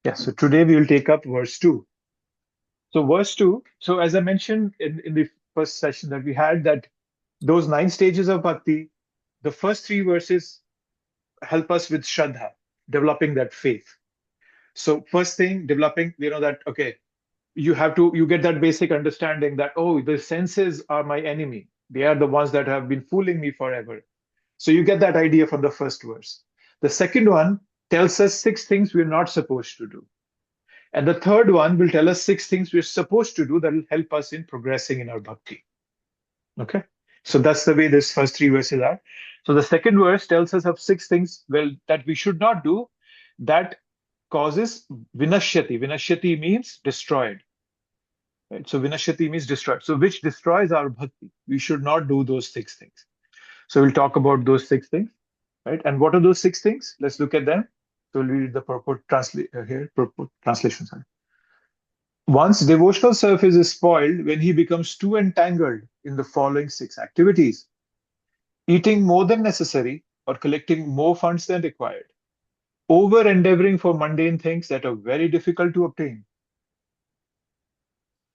Yeah, so today we will take up verse 2. So verse 2, so as I mentioned in the first session that we had, that those 9 stages of bhakti, the first 3 verses help us with Shraddha, developing that faith. So first thing, developing, that, okay, you get that basic understanding that, oh, the senses are my enemy. They are the ones that have been fooling me forever. So you get that idea from the first verse. The second one tells us 6 things we're not supposed to do. And the third one will tell us 6 things we're supposed to do that will help us in progressing in our bhakti. Okay? So that's the way this first 3 verses are. So the second verse tells us of 6 things, well, that we should not do that causes vinashyati. Vinashyati means destroyed. Right? So vinashyati means destroyed. So which destroys our bhakti. We should not do those 6 things. So we'll talk about those 6 things. Right? And what are those 6 things? Let's look at them. So we'll read the purport here, purport translation. Sorry. One's devotional surface is spoiled when he becomes too entangled in the following 6 activities: eating more than necessary or collecting more funds than required, over endeavoring for mundane things that are very difficult to obtain,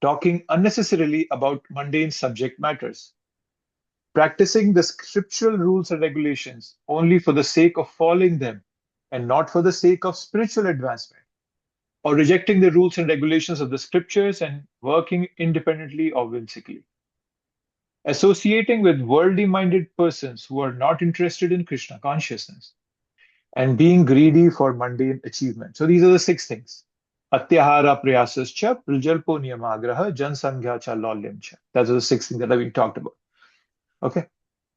talking unnecessarily about mundane subject matters, practicing the scriptural rules and regulations only for the sake of following them and not for the sake of spiritual advancement, or rejecting the rules and regulations of the scriptures and working independently or whimsically, associating with worldly minded persons who are not interested in Krishna consciousness, and being greedy for mundane achievement. So these are the 6 things. Atyahara prayasascha, prajalpo niyamagraha, jansangha cha lolyam cha. Those are the 6 things that we talked about. Okay.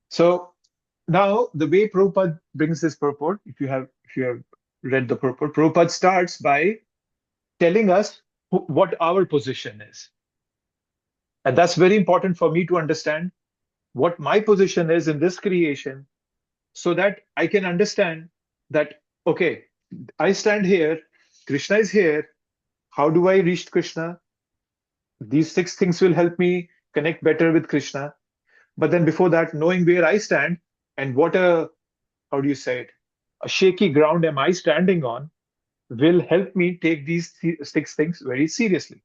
So now the way Prabhupada brings this purport, if you have read the purport, Prabhupada starts by telling us what our position is. And that's very important for me to understand what my position is in this creation, so that I can understand that, okay, I stand here, Krishna is here. How do I reach Krishna? These 6 things will help me connect better with Krishna. But then before that, knowing where I stand and how do you say it, a shaky ground am I standing on, will help me take these 6 things very seriously.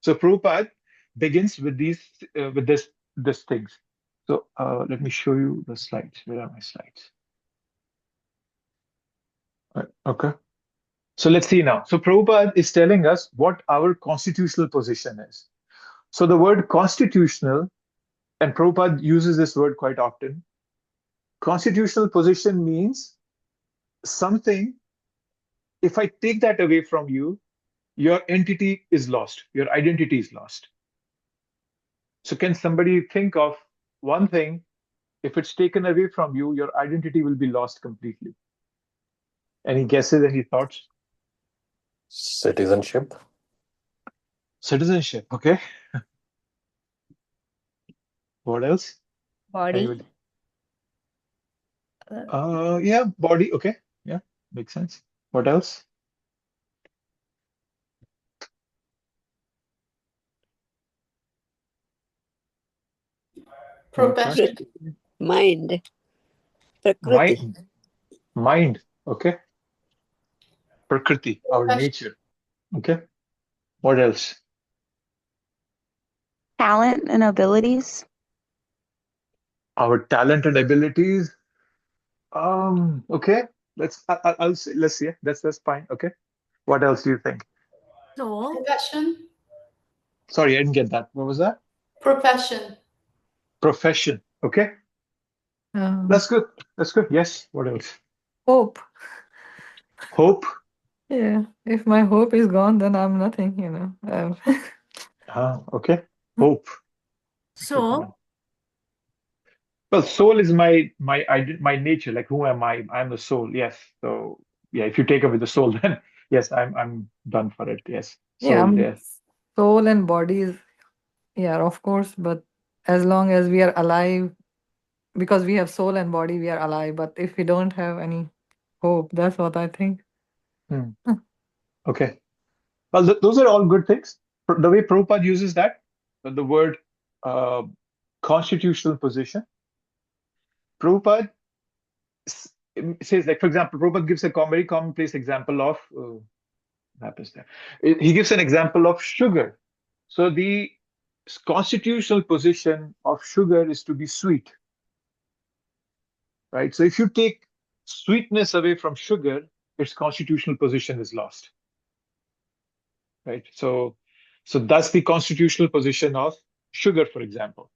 So Prabhupada begins with this things. So let me show you the slides. Where are my slides? Okay. So let's see now. So Prabhupada is telling us what our constitutional position is. So the word constitutional, and Prabhupada uses this word quite often, constitutional position means something, if I take that away from you, your entity is lost, your identity is lost. So can somebody think of one thing, if it's taken away from you, your identity will be lost completely? Any guesses, any thoughts? Citizenship. Citizenship, okay. What else? Body. Anybody? Yeah, body, okay. Yeah, makes sense. What else? Profession. Mind. Prakriti. Mind, okay. Prakriti, our nature, okay. What else? Talent and abilities. Our talent and abilities. Okay. I'll say, let's see. That's fine. Okay. What else do you think? Soul. Profession. Sorry, I didn't get that. What was that? Profession. Profession. Okay. That's good. That's good. Yes. What else? Hope. Hope. Yeah. If my hope is gone, then I'm nothing, Okay. Hope. Soul. Well, soul is my nature. Like, who am I? I'm the soul. Yes. So yeah, if you take away the soul, then yes, I'm done for it. Yes. Soul. Yes. Soul and body is, yeah, of course, but as long as we are alive, because we have soul and body, we are alive. But if we don't have any hope, that's what I think. Okay. Well, those are all good things. The way Prabhupada uses that, the word constitutional position, Prabhupada says, like, for example, Prabhupada gives a very commonplace example of happens there. He gives an example of sugar. So the constitutional position of sugar is to be sweet, right? So if you take sweetness away from sugar, its constitutional position is lost, right? So that's the constitutional position of sugar, for example,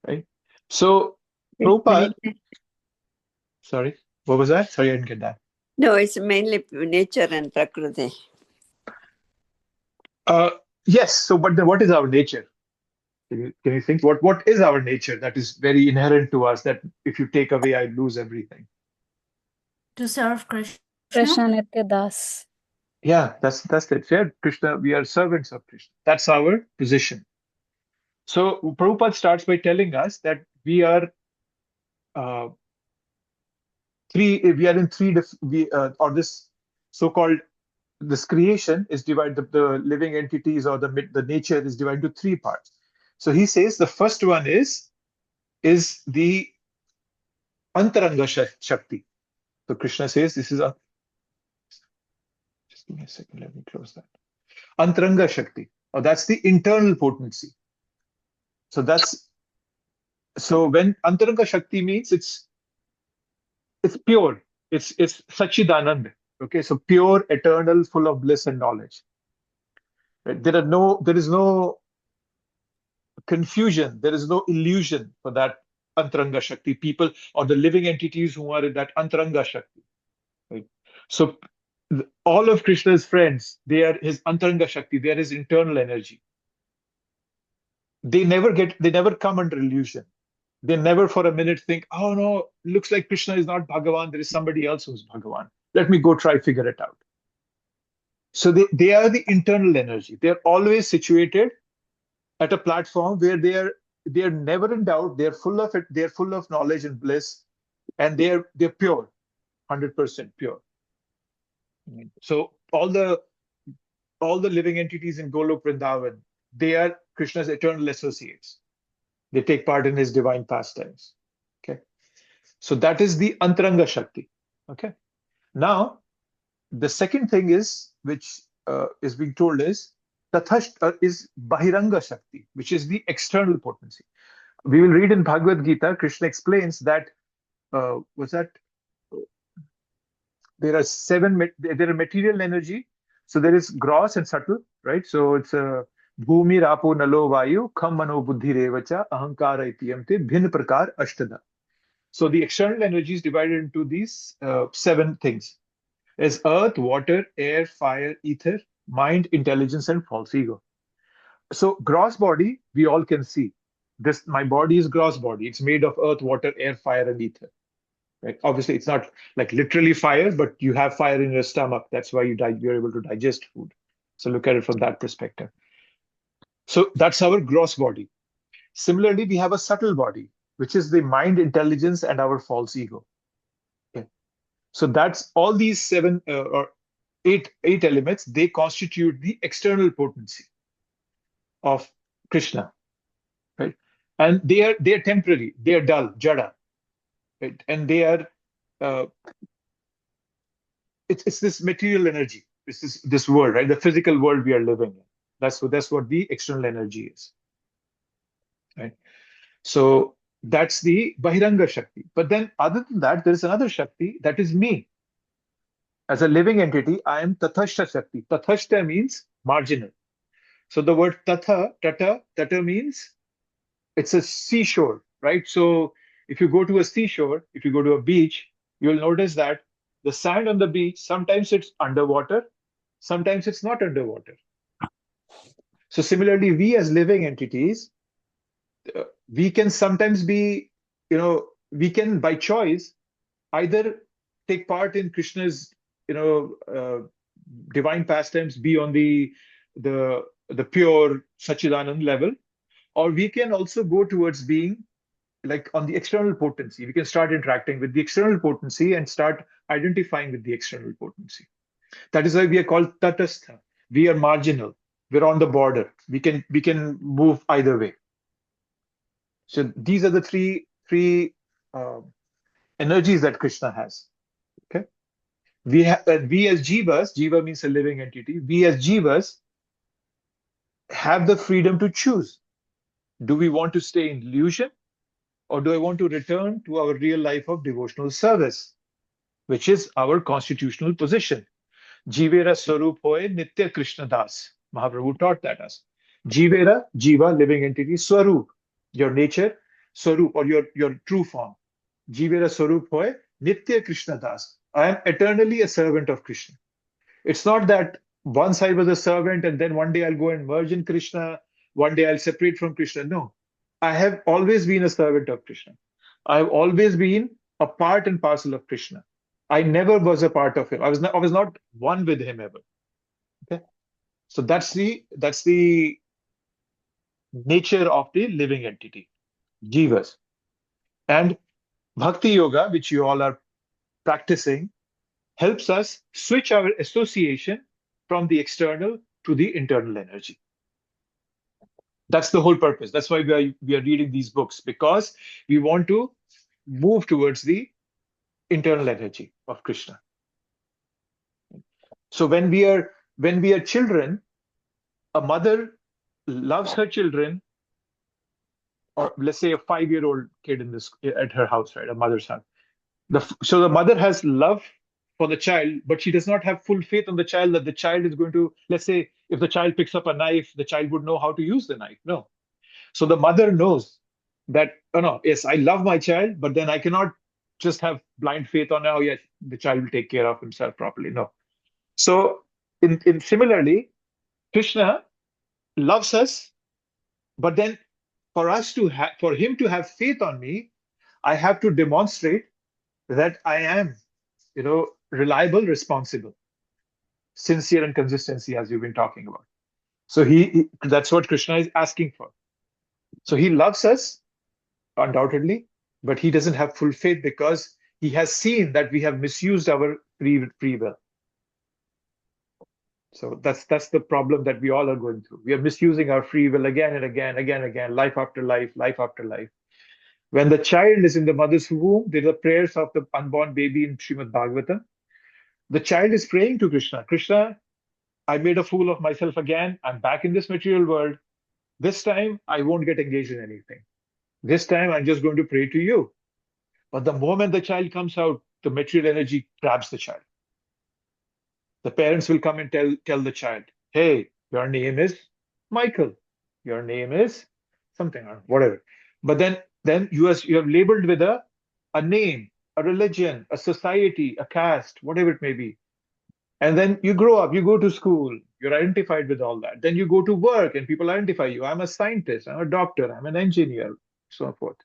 right? So Prabhupada, sorry, what was that? Sorry, I didn't get that. No, it's mainly nature and prakriti. Yes. So, but then what is our nature? Can you think what is our nature that is very inherent to us, that if you take away, I lose everything? To serve Krishna. Krishna Nitya Das. Yeah, that's it. Yeah, Krishna, we are servants of Krishna. That's our position. So Prabhupada starts by telling us that we are uh, in three or this so-called this creation is divided, the living entities or the nature is divided into three parts. So he says the first one is the antaranga shakti. So Krishna says this is just give me a second, let me close that. Antaranga shakti, or that's the internal potency. So when antaranga shakti means it's pure, it's Sachidanand. Okay, so pure, eternal, full of bliss and knowledge. Right? There is no confusion, there is no illusion for that antaranga shakti, people or the living entities who are in that antaranga shakti. Right? So all of Krishna's friends, they are his antaranga shakti, they are his internal energy. They never come under illusion. They never for a minute think, oh no, looks like Krishna is not Bhagavan, there is somebody else who's Bhagavan. Let me go try figure it out. So they are the internal energy. They're always situated at a platform where they are never in doubt. They're full of it. They're full of knowledge and bliss, and they're pure, 100% pure. So all the living entities in Golok Vrindavan, they are Krishna's eternal associates. They take part in his divine pastimes. Okay, so that is the Antaranga Shakti. Okay, now the second thing is which is being told is Bahiranga Shakti, which is the external potency. We will read in Bhagavad Gita, Krishna explains that there are material energy, so there is gross and subtle, right? So it's Bhumi, Rapo, Nalo, Vayu, Kham, Mano, Buddhi, Revacha, Ahankara, Itiyamte, Bhin Prakar, Ashtada. So the external energy is divided into these 7 things. There's earth, water, air, fire, ether, mind, intelligence, and false ego. So gross body, we all can see. My body is gross body. It's made of earth, water, air, fire, and ether. Right? Obviously, it's not like literally fire, but you have fire in your stomach. That's why you're able to digest food. So look at it from that perspective. So that's our gross body. Similarly, we have a subtle body, which is the mind, intelligence, and our false ego. Okay. So that's all these 7 or 8 elements. They constitute the external potency of Krishna, right? And they are temporary. They are dull, jada, right? And they are it's this material energy. It's this world, right? The physical world we are living in. That's what the external energy is, right? So that's the Bahiranga Shakti. But then other than that, there is another Shakti that is me. As a living entity, I am Tathashta Shakti. Tathashta means marginal. So the word tata means it's a seashore, right? So if you go to a seashore, if you go to a beach, you'll notice that the sand on the beach, sometimes it's underwater, sometimes it's not underwater. So similarly, we as living entities, we can sometimes be, we can by choice either take part in Krishna's, divine pastimes, be on the pure Sachidanand level, or we can also go towards being like on the external potency. We can start interacting with the external potency and start identifying with the external potency. That is why we are called Tatastha. We are marginal. We're on the border. We can move either way. So these are the three energies that Krishna has. Okay. we as jivas, jiva means a living entity, we as jivas have the freedom to choose. Do we want to stay in illusion, or do I want to return to our real life of devotional service, which is our constitutional position? Jivera Swarup Hoy Nitya Krishna Das. Mahaprabhu taught that us. Jivera, Jiva, living entity, Swarup, your nature, Swarup, or your true form. Jivera Swarup Hoy Nitya Krishna Das. I am eternally a servant of Krishna. It's not that once I was a servant and then one day I'll go and merge in Krishna, one day I'll separate from Krishna. No, I have always been a servant of Krishna. I've always been a part and parcel of Krishna. I never was a part of him. I was not one with him ever. Okay, so that's the nature of the living entity, jivas. And bhakti yoga, which you all are practicing, helps us switch our association from the external to the internal energy. That's the whole purpose. That's why we are reading these books, because we want to move towards the internal energy of Krishna. So when we are children, a mother loves her children, or let's say a 5-year-old kid at her house, right? A mother's house. So the mother has love for the child, but she does not have full faith on the child that the child is going to, let's say, if the child picks up a knife, the child would know how to use the knife. No. So the mother knows that, oh no, yes, I love my child, but then I cannot just have blind faith on, oh yes, the child will take care of himself properly. No. So in similarly, Krishna loves us, but then for him to have faith on me, I have to demonstrate that I am, reliable, responsible, sincere, and consistency, as you've been talking about. So that's what Krishna is asking for. So he loves us, undoubtedly, but he doesn't have full faith because he has seen that we have misused our free will. So that's the problem that we all are going through. We are misusing our free will again and again, life after life, life after life. When the child is in the mother's womb, there are prayers of the unborn baby in Srimad Bhagavatam. The child is praying to Krishna. Krishna, I made a fool of myself again. I'm back in this material world. This time, I won't get engaged in anything. This time, I'm just going to pray to you. But the moment the child comes out, the material energy grabs the child. The parents will come and tell the child, hey, your name is Michael. Your name is something or whatever. But then you have labeled with a name, a religion, a society, a caste, whatever it may be. And then you grow up, you go to school, you're identified with all that. Then you go to work and people identify you. I'm a scientist, I'm a doctor, I'm an engineer, so forth.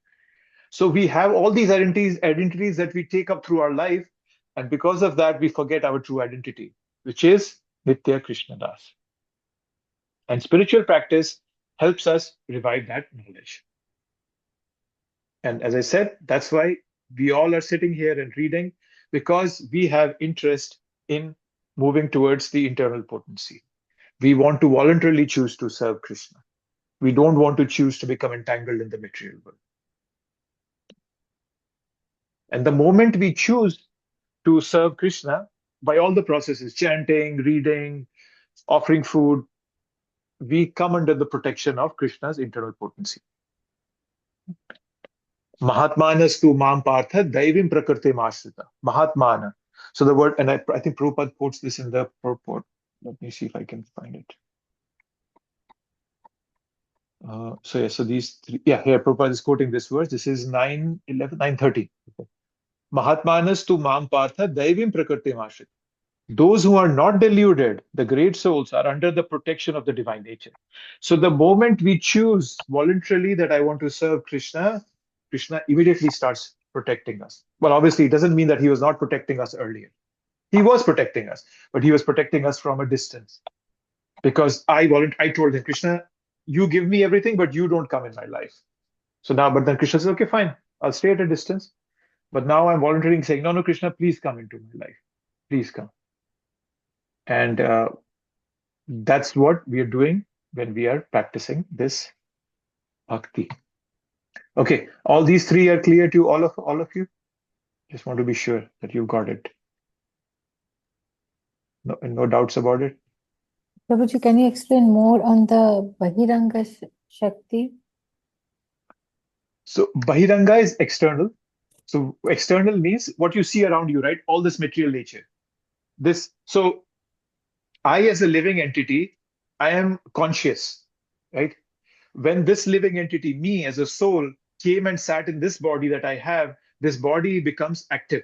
So we have all these identities that we take up through our life. And because of that, we forget our true identity, which is Nitya Krishna Das. And spiritual practice helps us revive that knowledge. And as I said, that's why we all are sitting here and reading, because we have interest in moving towards the internal potency. We want to voluntarily choose to serve Krishna. We don't want to choose to become entangled in the material world. And the moment we choose to serve Krishna by all the processes, chanting, reading, offering food, we come under the protection of Krishna's internal potency. Mahatmanas tu mam partha daivim prakriti mashrita. Mahatmana. So the word, and I think Prabhupada quotes this in the purport. Let me see if I can find it. So these three, here Prabhupada is quoting this verse. This is 9:11, 9:30. Okay. Mahatmanas tu mam partha daivim prakriti mashrita. Those who are not deluded, the great souls, are under the protection of the divine nature. So the moment we choose voluntarily that I want to serve Krishna, Krishna immediately starts protecting us. Well, obviously, it doesn't mean that he was not protecting us earlier. He was protecting us, but he was protecting us from a distance. Because I told him, Krishna, you give me everything, but you don't come in my life. But then Krishna says, okay, fine, I'll stay at a distance. But now I'm volunteering, saying, no, Krishna, please come into my life. Please come. And that's what we are doing when we are practicing this bhakti. Okay, all these three are clear to all of you? Just want to be sure that you got it. No doubts about it. Prabhuji, can you explain more on the Bahiranga Shakti? So Bahiranga is external. So external means what you see around you, right? All this material nature. So I as a living entity, I am conscious, right? When this living entity, me as a soul, came and sat in this body that I have, this body becomes active.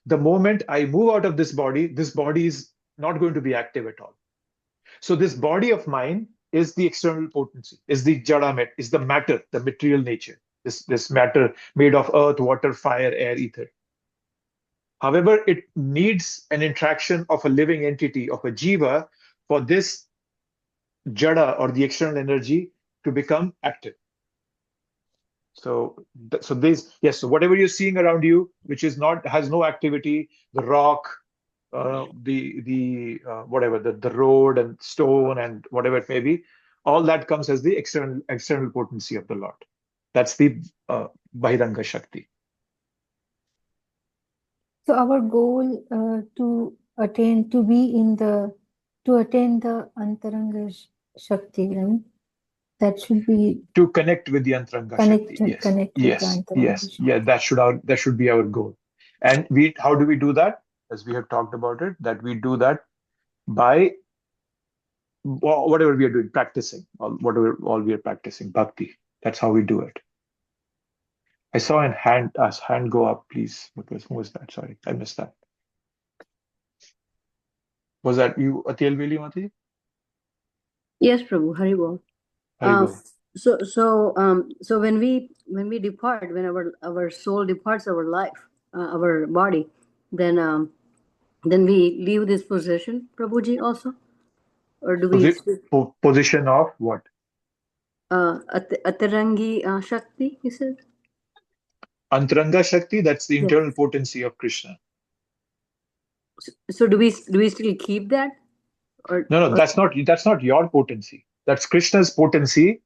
The moment I move out of this body is not going to be active at all. So this body of mine is the external potency, is the jadamet, is the matter, the material nature, this matter made of earth, water, fire, air, ether. However, it needs an interaction of a living entity, of a jiva, for this jada or the external energy to become active. So this, yes, so whatever you're seeing around you, which is not, has no activity, the rock, the whatever, the road and stone and whatever it may be, all that comes as the external potency of the Lord. That's the Bahiranga Shakti. So our goal to attain the Antaranga Shakti, right? That should be To connect with the Antaranga Shakti. Yes, connect with the Antaranga Shakti. yeah. That should be our goal. And how do we do that? As we have talked about it, that we do that by whatever we are doing, practicing, whatever all we are practicing, bhakti. That's how we do it. I saw a hand go up, please. Who was that? Sorry, I missed that. Was that you, Atil Veli Mati? Yes, Prabhu, Haribol. Haribol. So when we depart, when our soul departs our life, our body, then we leave this possession, Prabhuji, also, or do we? Position of what? Atarangi Shakti, you said. Antaranga Shakti. That's the Yes. internal potency of Krishna. So do we still keep that? Or No, that's not your potency. That's Krishna's potency,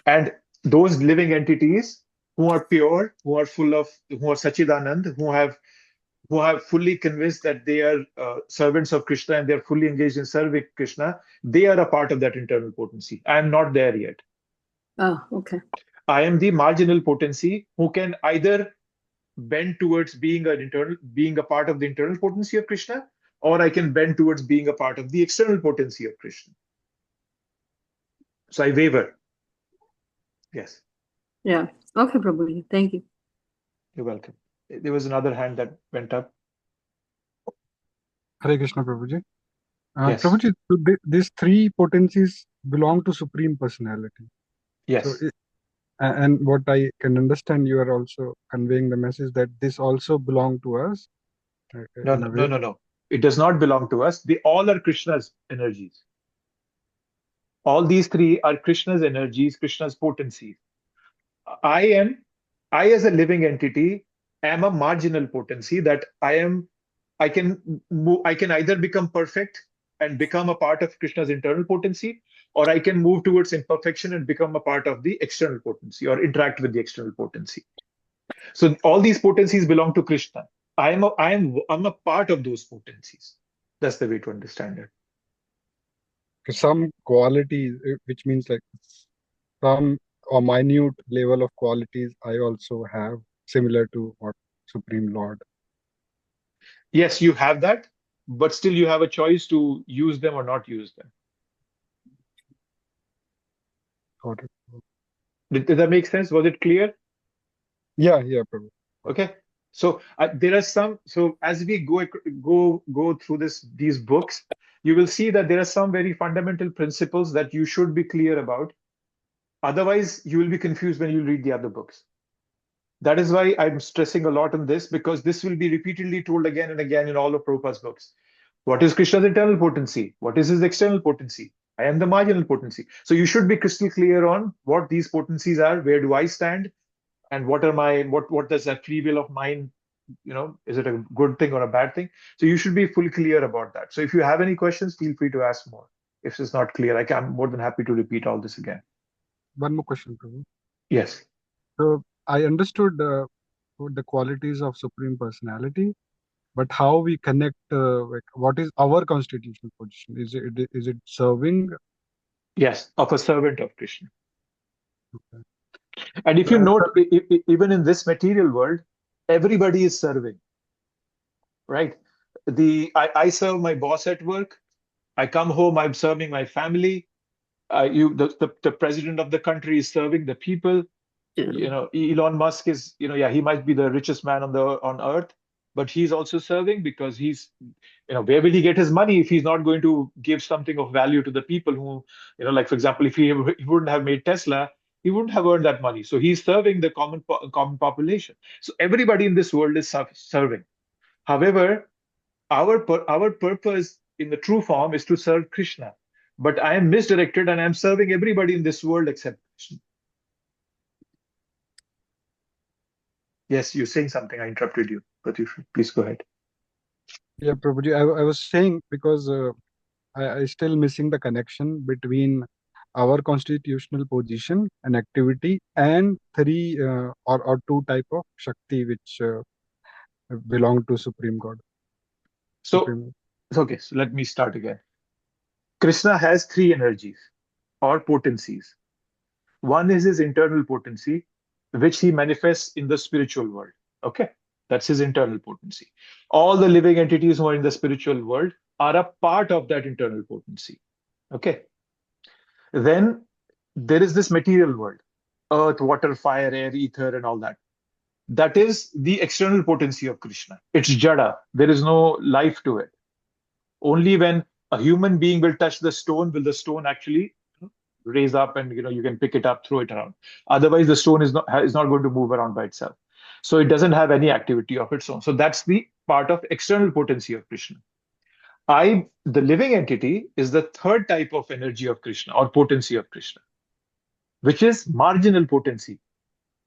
and those living entities who are pure, who are Sachidanand, who have fully convinced that they are servants of Krishna and they are fully engaged in serving Krishna, they are a part of that internal potency. I am not there yet. Oh, okay. I am the marginal potency who can either bend towards being a part of the internal potency of Krishna, or I can bend towards being a part of the external potency of Krishna. So I waver. Yes. Yeah. Okay, Prabhuji. Thank you. You're welcome. There was another hand that went up. Hare Krishna, Prabhuji. Yes. Prabhuji, these three potencies belong to Supreme Personality. Yes. So, and what I can understand, you are also conveying the message that this also belong to us. No. It does not belong to us. They all are Krishna's energies. All these three are Krishna's energies, Krishna's potencies. I as a living entity, am a marginal potency that I can either become perfect and become a part of Krishna's internal potency, or I can move towards imperfection and become a part of the external potency or interact with the external potency. So all these potencies belong to Krishna. I'm a part of those potencies. That's the way to understand it. Some qualities, which means like some or minute level of qualities, I also have, similar to what Supreme Lord. Yes, you have that, but still you have a choice to use them or not use them. Got it. Did that make sense? Was it clear? Yeah, Prabhu. Okay. So there are some. So as we go through these books, you will see that there are some very fundamental principles that you should be clear about. Otherwise, you will be confused when you read the other books. That is why I'm stressing a lot on this, because this will be repeatedly told again and again in all of Prabhupada's books. What is Krishna's internal potency? What is his external potency? I am the marginal potency. So you should be crystal clear on what these potencies are, where do I stand, and what does that free will of mine, is it a good thing or a bad thing? So you should be fully clear about that. So if you have any questions, feel free to ask more. If it's not clear, I'm more than happy to repeat all this again. One more question, Prabhu. Yes. So I understood the qualities of Supreme Personality, but how we connect, like, what is our constitutional position? Is it serving? Yes, of a servant of Krishna. Okay. And if So you as note, per- even in this material world, everybody is serving, right? I serve my boss at work. I come home, I'm serving my family. The president of the country is serving the people. You know, Elon Musk is, yeah, he might be the richest man on earth, but he's also serving because where will he get his money if he's not going to give something of value to the people who, like for example, if he wouldn't have made Tesla, he wouldn't have earned that money. So he's serving the common population. So everybody in this world is serving. However, our purpose in the true form is to serve Krishna. But I am misdirected and I'm serving everybody in this world except Krishna. Yes, you're saying something. I interrupted you, but you should please go ahead. Yeah, Prabhuji, I was saying because I still missing the connection between our constitutional position and activity and three or two type of Shakti which belong to Supreme God. So, Supreme. okay, so let me start again. Krishna has three energies or potencies. One is his internal potency, which he manifests in the spiritual world. Okay, that's his internal potency. All the living entities who are in the spiritual world are a part of that internal potency. Okay. Then there is this material world, earth, water, fire, air, ether, and all that. That is the external potency of Krishna. It's jada. There is no life to it. Only when a human being will touch the stone will the stone actually raise up, and you can pick it up, throw it around. Otherwise, the stone is not going to move around by itself. So it doesn't have any activity of its own. So that's the part of external potency of Krishna. The living entity, is the third type of energy of Krishna or potency of Krishna, which is marginal potency,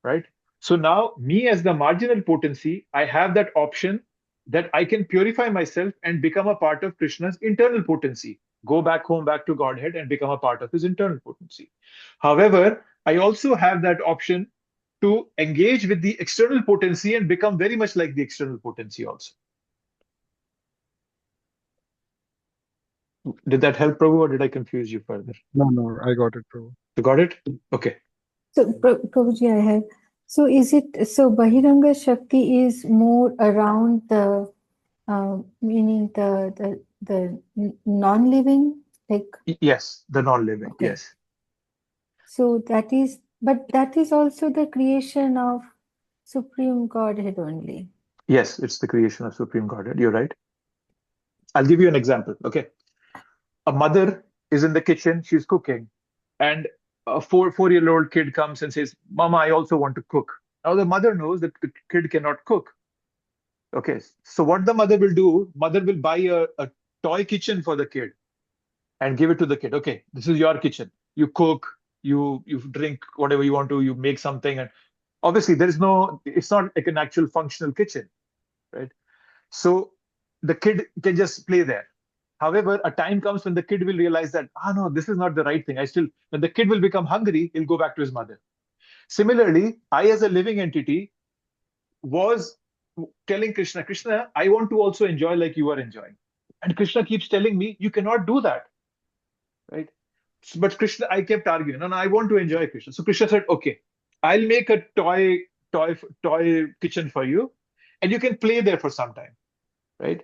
right? So now, me as the marginal potency, I have that option that I can purify myself and become a part of Krishna's internal potency, go back home, back to Godhead, and become a part of his internal potency. However, I also have that option to engage with the external potency and become very much like the external potency also. Did that help, Prabhu, or did I confuse you further? No, I got it, Prabhu. You got it? Okay. So, Prabhuji, I have. So, Bahiranga Shakti is more around the, meaning the non-living, like. Yes, the non-living. Okay. Yes. So that is also the creation of Supreme Godhead only. Yes, it's the creation of Supreme Godhead. You're right. I'll give you an example. Okay. A mother is in the kitchen, she's cooking, and a four-year-old kid comes and says, Mama, I also want to cook. Now the mother knows that the kid cannot cook. Okay. So what the mother will do, mother will buy a toy kitchen for the kid and give it to the kid. Okay, this is your kitchen. You cook, you drink whatever you want to, you make something, and obviously it's not like an actual functional kitchen, right? So the kid can just play there. However, a time comes when the kid will realize that, no, this is not the right thing. When the kid will become hungry, he'll go back to his mother. Similarly, I as a living entity was telling Krishna, Krishna, I want to also enjoy like you are enjoying. And Krishna keeps telling me, you cannot do that, right? But Krishna, I kept arguing, no, I want to enjoy, Krishna. So Krishna said, okay, I'll make a toy kitchen for you, and you can play there for some time, right?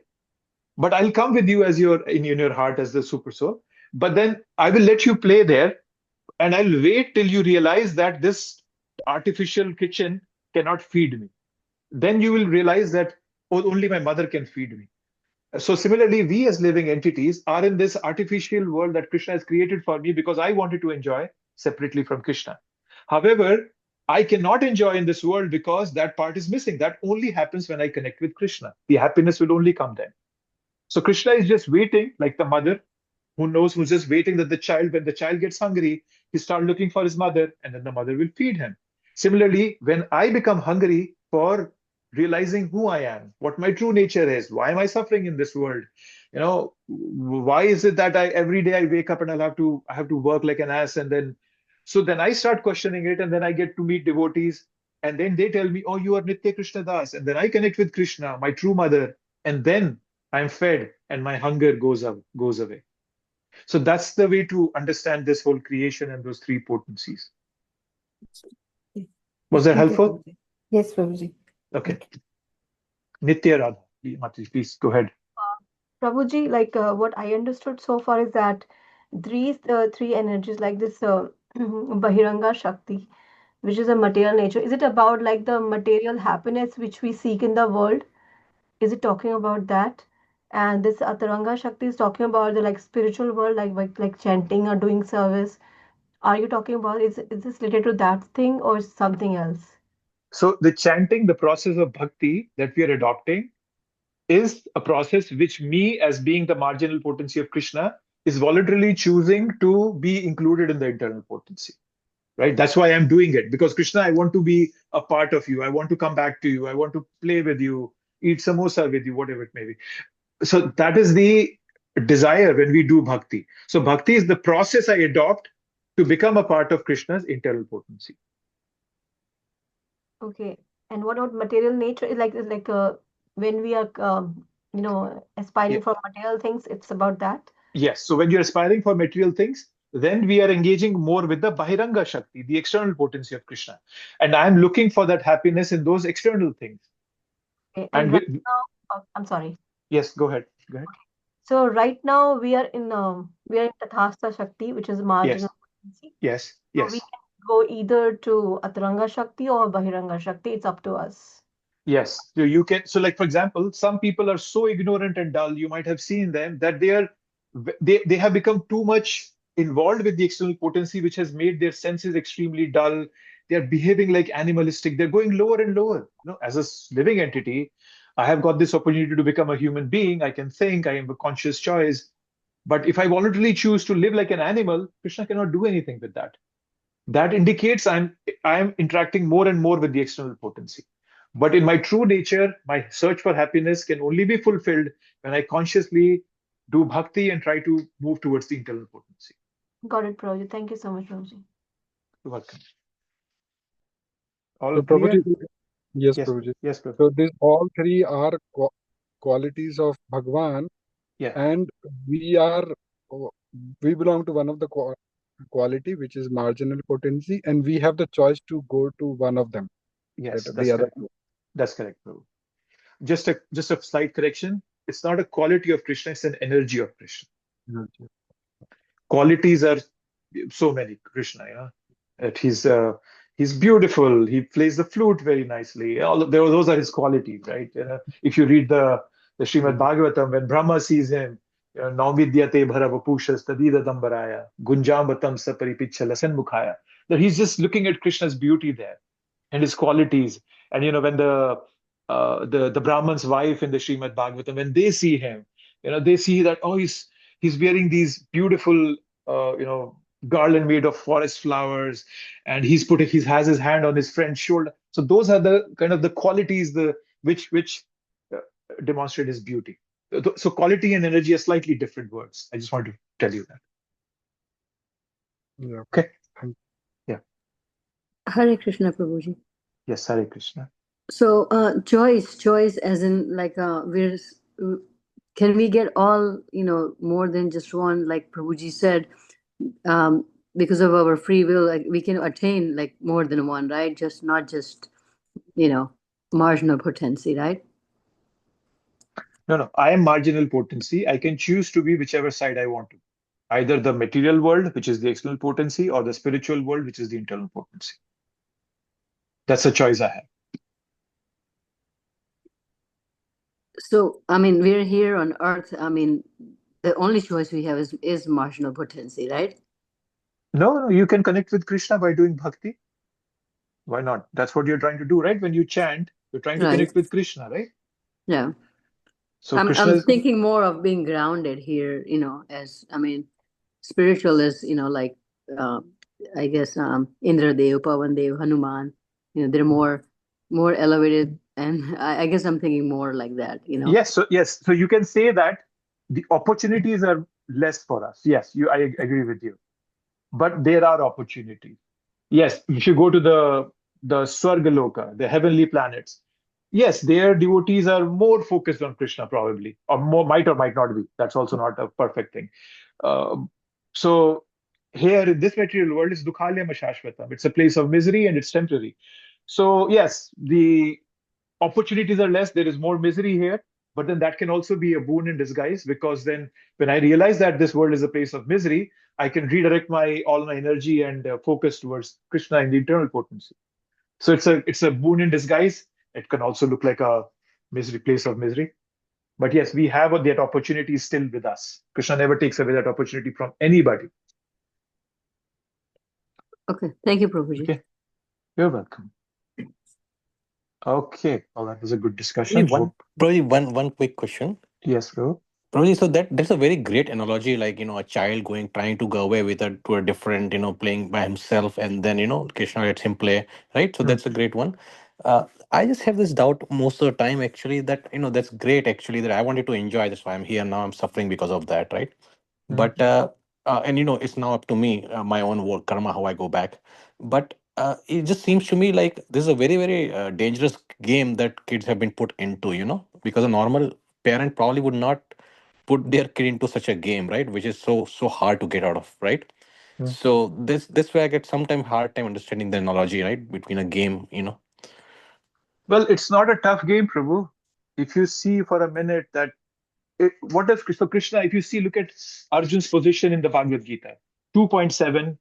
But I'll come with you as in your heart as the super soul. But then I will let you play there, and I'll wait till you realize that this artificial kitchen cannot feed me. Then you will realize that, only my mother can feed me. So similarly, we as living entities are in this artificial world that Krishna has created for me because I wanted to enjoy separately from Krishna. However, I cannot enjoy in this world because that part is missing. That only happens when I connect with Krishna. The happiness will only come then. So Krishna is just waiting, like the mother who's just waiting that when the child gets hungry, he start looking for his mother, and then the mother will feed him. Similarly, when I become hungry for realizing who I am, what my true nature is, why am I suffering in this world? Why is it that every day I wake up and I have to work like an ass, and then I start questioning it, and then I get to meet devotees, and then they tell me, oh, you are Nitya Krishna Das, and then I connect with Krishna, my true mother. and then I'm fed and my hunger goes away. So that's the way to understand this whole creation and those three potencies. Was that Thank you, helpful? Prabhuji. Yes, Prabhuji. Okay. Nitya Radha, Mataji, please go ahead. Prabhuji, what I understood so far is that these three energies, like this Bahiranga Shakti, which is a material nature, is it about like the material happiness which we seek in the world? Is it talking about that? And this Ataranga Shakti is talking about the like spiritual world, like chanting or doing service. Are you talking about is this related to that thing or something else? So the chanting, the process of bhakti that we are adopting, is a process which me, as being the marginal potency of Krishna, is voluntarily choosing to be included in the internal potency. Right? That's why I'm doing it. Because Krishna, I want to be a part of you. I want to come back to you. I want to play with you, eat samosa with you, whatever it may be. So that is the desire when we do bhakti. So bhakti is the process I adopt to become a part of Krishna's internal potency. Okay. And what about material nature? When we are aspiring Yeah. for material things, it's about that. Yes. So when you're aspiring for material things, then we are engaging more with the Bahiranga Shakti, the external potency of Krishna. And I'm looking for that happiness in those external things. Okay. And And right now, I'm sorry. yes, go ahead. Go ahead. So right now we are in Tathastha Shakti, which is marginal potency. Yes. So we Yes. can go either to Ataranga Shakti or Bahiranga Shakti. It's up to us. Yes. So you can, so like for example, some people are so ignorant and dull, you might have seen them that they have become too much involved with the external potency, which has made their senses extremely dull. They are behaving like animalistic. They're going lower and lower. As a living entity, I have got this opportunity to become a human being. I can think, I have a conscious choice. But if I voluntarily choose to live like an animal, Krishna cannot do anything with that. That indicates I'm interacting more and more with the external potency. But in my true nature, my search for happiness can only be fulfilled when I consciously do bhakti and try to move towards the internal potency. Got it, Prabhuji. Thank you so much, Prabhuji. You're welcome. All So clear? Prabhuji, yes, Yes, Prabhuji. yes, Prabhuji. So these all three are qualities of Bhagwan, Yeah. and we belong to one of the quality, which is marginal potency, and we have the choice to go to one of them. Yes, right? that's The other correct. That's correct, Prabhu. Just a slight correction. It's not a quality of Krishna, it's an energy of Krishna. two. Qualities are so many Krishna, that he's beautiful, he plays the flute very nicely. Those are his qualities, right? If you read the Srimad Bhagavatam, when Brahma sees him, Naumidyate bharavapushas tadidadambaraya gunjambatam saparipichalasan mukhaya, that he's just looking at Krishna's beauty there and his qualities. And when the Brahman's wife in the Srimad Bhagavatam, when they see him, they see that, oh, he's wearing these beautiful garland made of forest flowers, and he has his hand on his friend's shoulder. So those are the kind of the qualities which demonstrate his beauty. So quality and energy are slightly different words. I just want to tell you that. Yeah. Okay. Thank Hare Krishna, Prabhuji. Yes, Hare Krishna. So, choice, as in can we get all, more than just one, like Prabhuji said, because of our free will, like we can attain like more than one, right? Not just, marginal potency, right? No. I am marginal potency. I can choose to be whichever side I want to. Either the material world, which is the external potency, or the spiritual world, which is the internal potency. That's a choice I have. So, I mean, we're here on earth. I mean, the only choice we have is marginal potency, right? No, you can connect with Krishna by doing bhakti. Why not? That's what you're trying to do, right? When you chant, you're trying to Right. connect with Krishna, right? Yeah. So I'm Krishna is, thinking more of being grounded here, as, I mean, spiritual is, like, I guess, Indra Dev, Pavan Dev, Hanuman, they're more elevated. And I guess I'm thinking more like that, yes. So you can say that the opportunities are less for us. Yes, I agree with you. But there are opportunities. Yes, if you go to the Swargaloka, the heavenly planets, Yes, their devotees are more focused on Krishna, probably, or more might or might not be. That's also not a perfect thing. Uh, so here in this material world is dukhalyam ashashvatam. It's a place of misery and it's temporary. So yes, the opportunities are less. There is more misery here, but then that can also be a boon in disguise because then when I realize that this world is a place of misery, I can redirect my all my energy and focus towards Krishna and the eternal potency. So it's a boon in disguise. It can also look like a misery place of misery. But yes, we have that opportunity still with us. Krishna never takes away that opportunity from anybody. Okay, thank you, Prabhuji. Okay, you're welcome. Okay, well, that was a good discussion. Only one, probably one quick question. Yes, bro. Probably, so that's a very great analogy, like a child trying to go away with to a different, playing by himself, and then Krishna lets him play, right? So Hmm. that's a great one. I just have this doubt most of the time, actually, that that's great, actually, that I wanted to enjoy. That's why I'm here now. I'm suffering because of that, right? Hmm. But and it's now up to me, my own work karma, how I go back. But it just seems to me like this is a very, very dangerous game that kids have been put into, because a normal parent probably would not put their kid into such a game, right? Which is so hard to get out of, right? Hmm. So this way I get sometimes hard time understanding the analogy, right, between a game. Well, it's not a tough game, Prabhu. If you see for a minute that what does so Krishna, if you see, look at Arjun's position in the Bhagavad Gita, 2.7,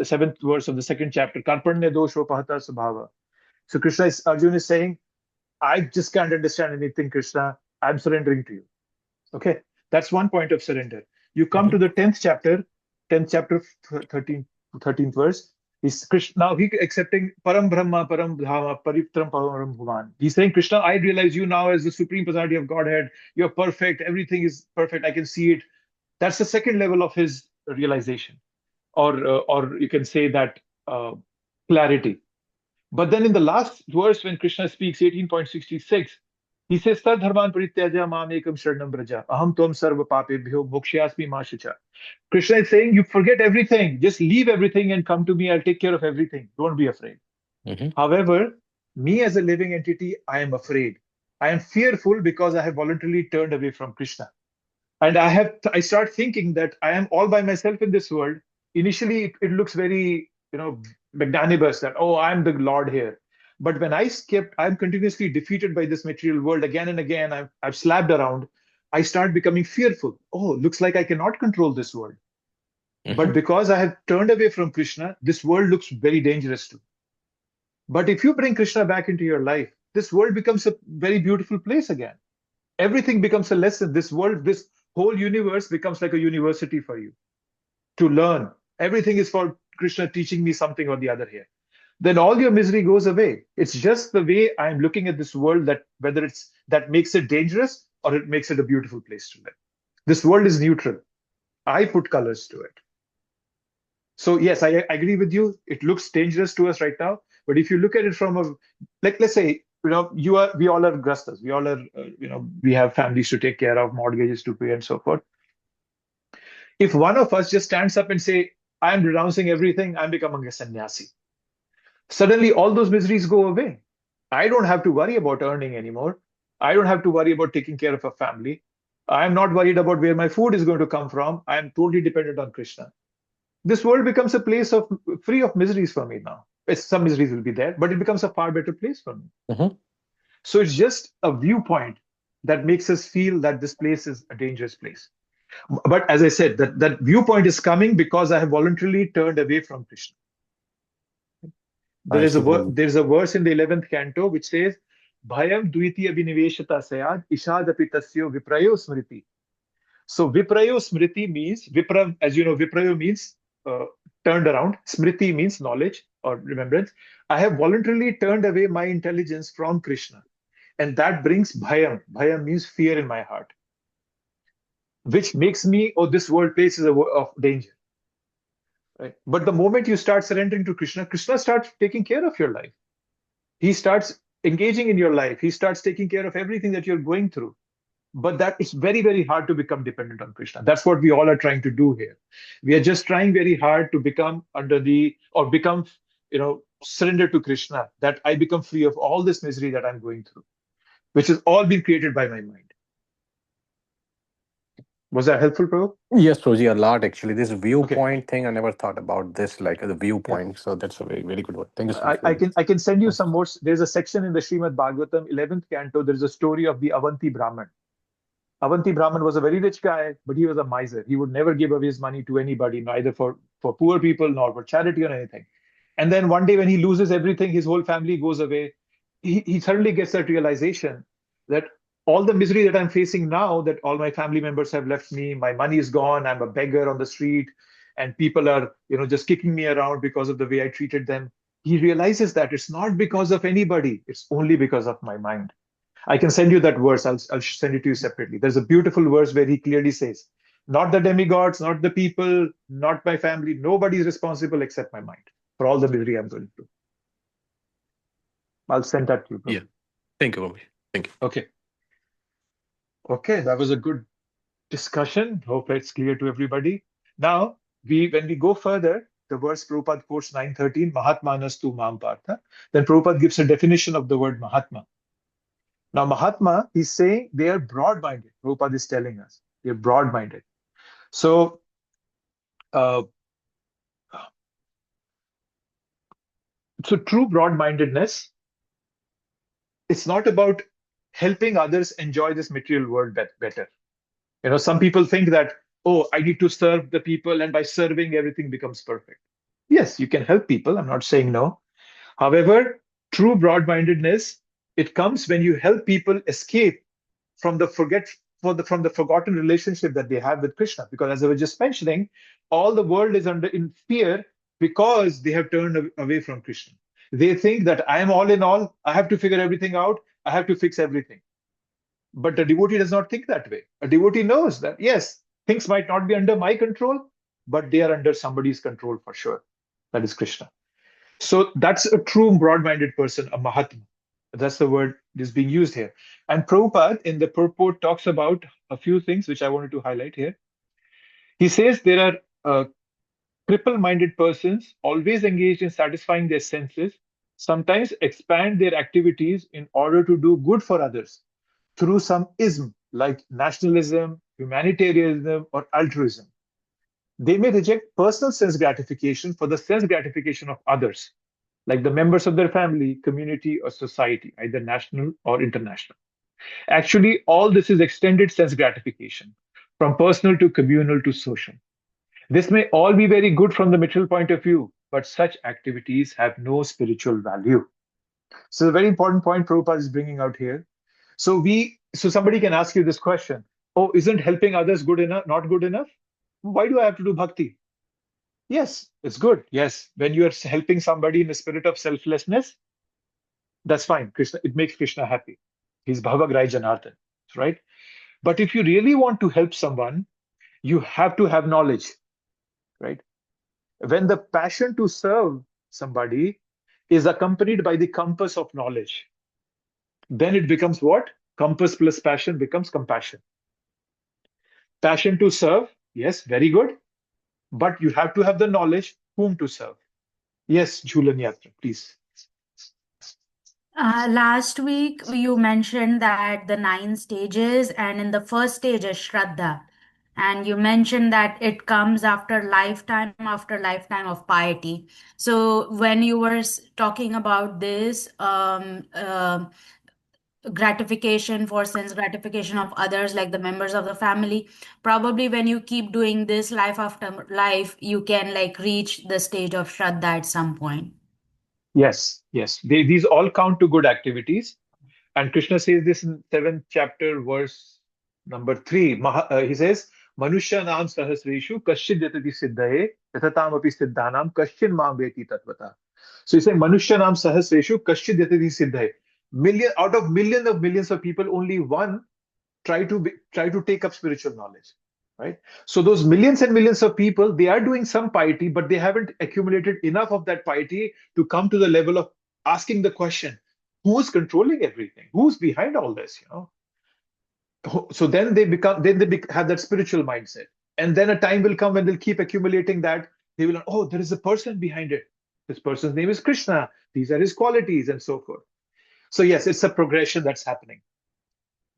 seventh verse of the second chapter, Karpanya dosho pahata subhava. So Arjun is saying, I just can't understand anything, Krishna. I'm surrendering to you. Okay, that's one point of surrender. You come to Mhm. the 10th chapter, 13th verse. He's Krishna, now he accepting Param Brahma, Param Dhama, Pariptram Param Bhuvan. He's saying, Krishna, I realize you now as the supreme personality of Godhead. You're perfect. Everything is perfect. I can see it. That's the second level of his realization, or you can say that uh, clarity. But then in the last verse, when Krishna speaks, 18.66, he says, Tadharman parityaja mam ekam sharanam braja, aham tvam sarva papebhyo mokshyasmi ma shucha. Krishna is saying, you forget everything, just leave everything and come to me, I'll take care of everything. Don't be afraid. Mhm. However, me as a living entity, I am afraid. I am fearful because I have voluntarily turned away from Krishna. And I start thinking that I am all by myself in this world. Initially it looks very magnanimous that, oh, I'm the lord here. But when I'm continuously defeated by this material world again and again. I've slapped around. I start becoming fearful. Oh, looks like I cannot control this world. But Mhm. because I have turned away from Krishna, this world looks very dangerous too. But if you bring Krishna back into your life, this world becomes a very beautiful place again. Everything becomes a lesson. This whole universe becomes like a university for you to learn. Everything is for Krishna teaching me something or the other here. Then all your misery goes away. It's just the way I'm looking at this world that whether it's that makes it dangerous or it makes it a beautiful place to live. This world is neutral. I put colors to it. So yes, I agree with you. It looks dangerous to us right now, but if you look at it from a like, let's say, we all are grastas. We all are, we have families to take care of, mortgages to pay, and so forth. If one of us just stands up and say, "I'm renouncing everything. I'm becoming a sannyasi," suddenly all those miseries go away. I don't have to worry about earning anymore. I don't have to worry about taking care of a family. I'm not worried about where my food is going to come from. I'm totally dependent on Krishna. This world becomes a place of free of miseries for me now. Some miseries will be there, but it becomes a far better place for me. Mhm. So it's just a viewpoint that makes us feel that this place is a dangerous place. But as I said, that viewpoint is coming because I have voluntarily turned away from Krishna. I see. There's a verse in the 11th canto which says, Bhayam duiti abhiniveshata sayad ishadapi tasyo viprayo smriti. So Viprayo Smriti means, as you know, Viprayo means uh, turned around. Smriti means knowledge or remembrance. I have voluntarily turned away my intelligence from Krishna. And that brings Bhayam. Bhayam means fear in my heart, which makes me, oh, this world place is of danger. Right? But the moment you start surrendering to Krishna, Krishna starts taking care of your life. He starts engaging in your life. He starts taking care of everything that you're going through. But that it's very, very hard to become dependent on Krishna. That's what we all are trying to do here. We are just trying very hard to become surrender to Krishna, that I become free of all this misery that I'm going through. which has all been created by my mind. Was that helpful, Prabhu? Yes, Roji, a lot actually. This viewpoint thing, I never thought about this, like the Yeah. viewpoint. So that's a very, very good one. Thank you so much. I can send you some more. There's a section in the Srimad Bhagavatam, 11th canto. There's a story of the Avanti Brahman. Avanti Brahman was a very rich guy, but he was a miser. He would never give away his money to anybody, neither for poor people nor for charity or anything. And then one day when he loses everything, his whole family goes away. He suddenly gets that realization that all the misery that I'm facing now, that all my family members have left me, my money is gone, I'm a beggar on the street, and people are, just kicking me around because of the way I treated them. He realizes that it's not because of anybody, it's only because of my mind. I can send you that verse. I'll send it to you separately. There's a beautiful verse where he clearly says, not the demigods, not the people, not my family, nobody is responsible except my mind for all the misery I'm going through. I'll send that to you, bro. Yeah. Thank you, Roji. Thank you. Okay, that was a good discussion. Hope it's clear to everybody. Now, when we go further, the verse Prabhupada quotes 913, Mahatmanas tu mam partha. Then Prabhupada gives a definition of the word Mahatma. Now, Mahatma, he's saying they are broad-minded. Prabhupada is telling us they're broad-minded. So, true broad-mindedness, it's not about helping others enjoy this material world better. Some people think that, oh, I need to serve the people, and by serving, everything becomes perfect. Yes, you can help people. I'm not saying no. However, true broad-mindedness, it comes when you help people escape from the forgotten relationship that they have with Krishna. Because as I was just mentioning, all the world is in fear because they have turned away from Krishna. They think that I am all in all, I have to figure everything out, I have to fix everything. But a devotee does not think that way. A devotee knows that, yes, things might not be under my control, but they are under somebody's control for sure. That is Krishna. So that's a true broad-minded person, a Mahatma. That's the word that is being used here. And Prabhupada in the purport talks about a few things which I wanted to highlight here. He says there are cripple-minded persons always engaged in satisfying their senses, sometimes expand their activities in order to do good for others through some ism like nationalism, humanitarianism, or altruism. They may reject personal sense gratification for the sense gratification of others, like the members of their family, community, or society, either national or international. Actually, all this is extended sense gratification, from personal to communal to social. This may all be very good from the material point of view, but such activities have no spiritual value. So, a very important point Prabhupada is bringing out here. So somebody can ask you this question: oh, isn't helping others good enough? Not good enough? Why do I have to do bhakti? Yes, it's good. Yes, when you are helping somebody in the spirit of selflessness, that's fine. Krishna, it makes Krishna happy. He's Bhavagrai Janardhan, right? But if you really want to help someone, you have to have knowledge, right? When the passion to serve somebody is accompanied by the compass of knowledge, then it becomes what? Compass plus passion becomes compassion. Passion to serve, yes, very good. But you have to have the knowledge whom to serve. Yes, Jhulan Yatra, please. Last week, you mentioned that the 9 stages, and in the first stage is Shraddha. And you mentioned that it comes after lifetime of piety. So when you were talking about this, gratification for sense gratification of others, like the members of the family, probably when you keep doing this life after life, you can like reach the stage of Shraddha at some point. Yes. These all count to good activities. And Krishna says this in 7th chapter, verse number 3. He says, Manushya nam sahasreshu kaschid yatati siddhaye yatatam api siddhanam kaschin mam veti tatvata. So he's saying, Manushya nam sahasreshu kaschid yatati siddhaye. Out of millions of people, only one try to take up spiritual knowledge, right? So those millions and millions of people, they are doing some piety, but they haven't accumulated enough of that piety to come to the level of asking the question, who's controlling everything? Who's behind all this? So then they have that spiritual mindset, and then a time will come when they'll keep accumulating that. They will, oh, there is a person behind it. This person's name is Krishna. These are his qualities, and so forth. So yes, it's a progression that's happening.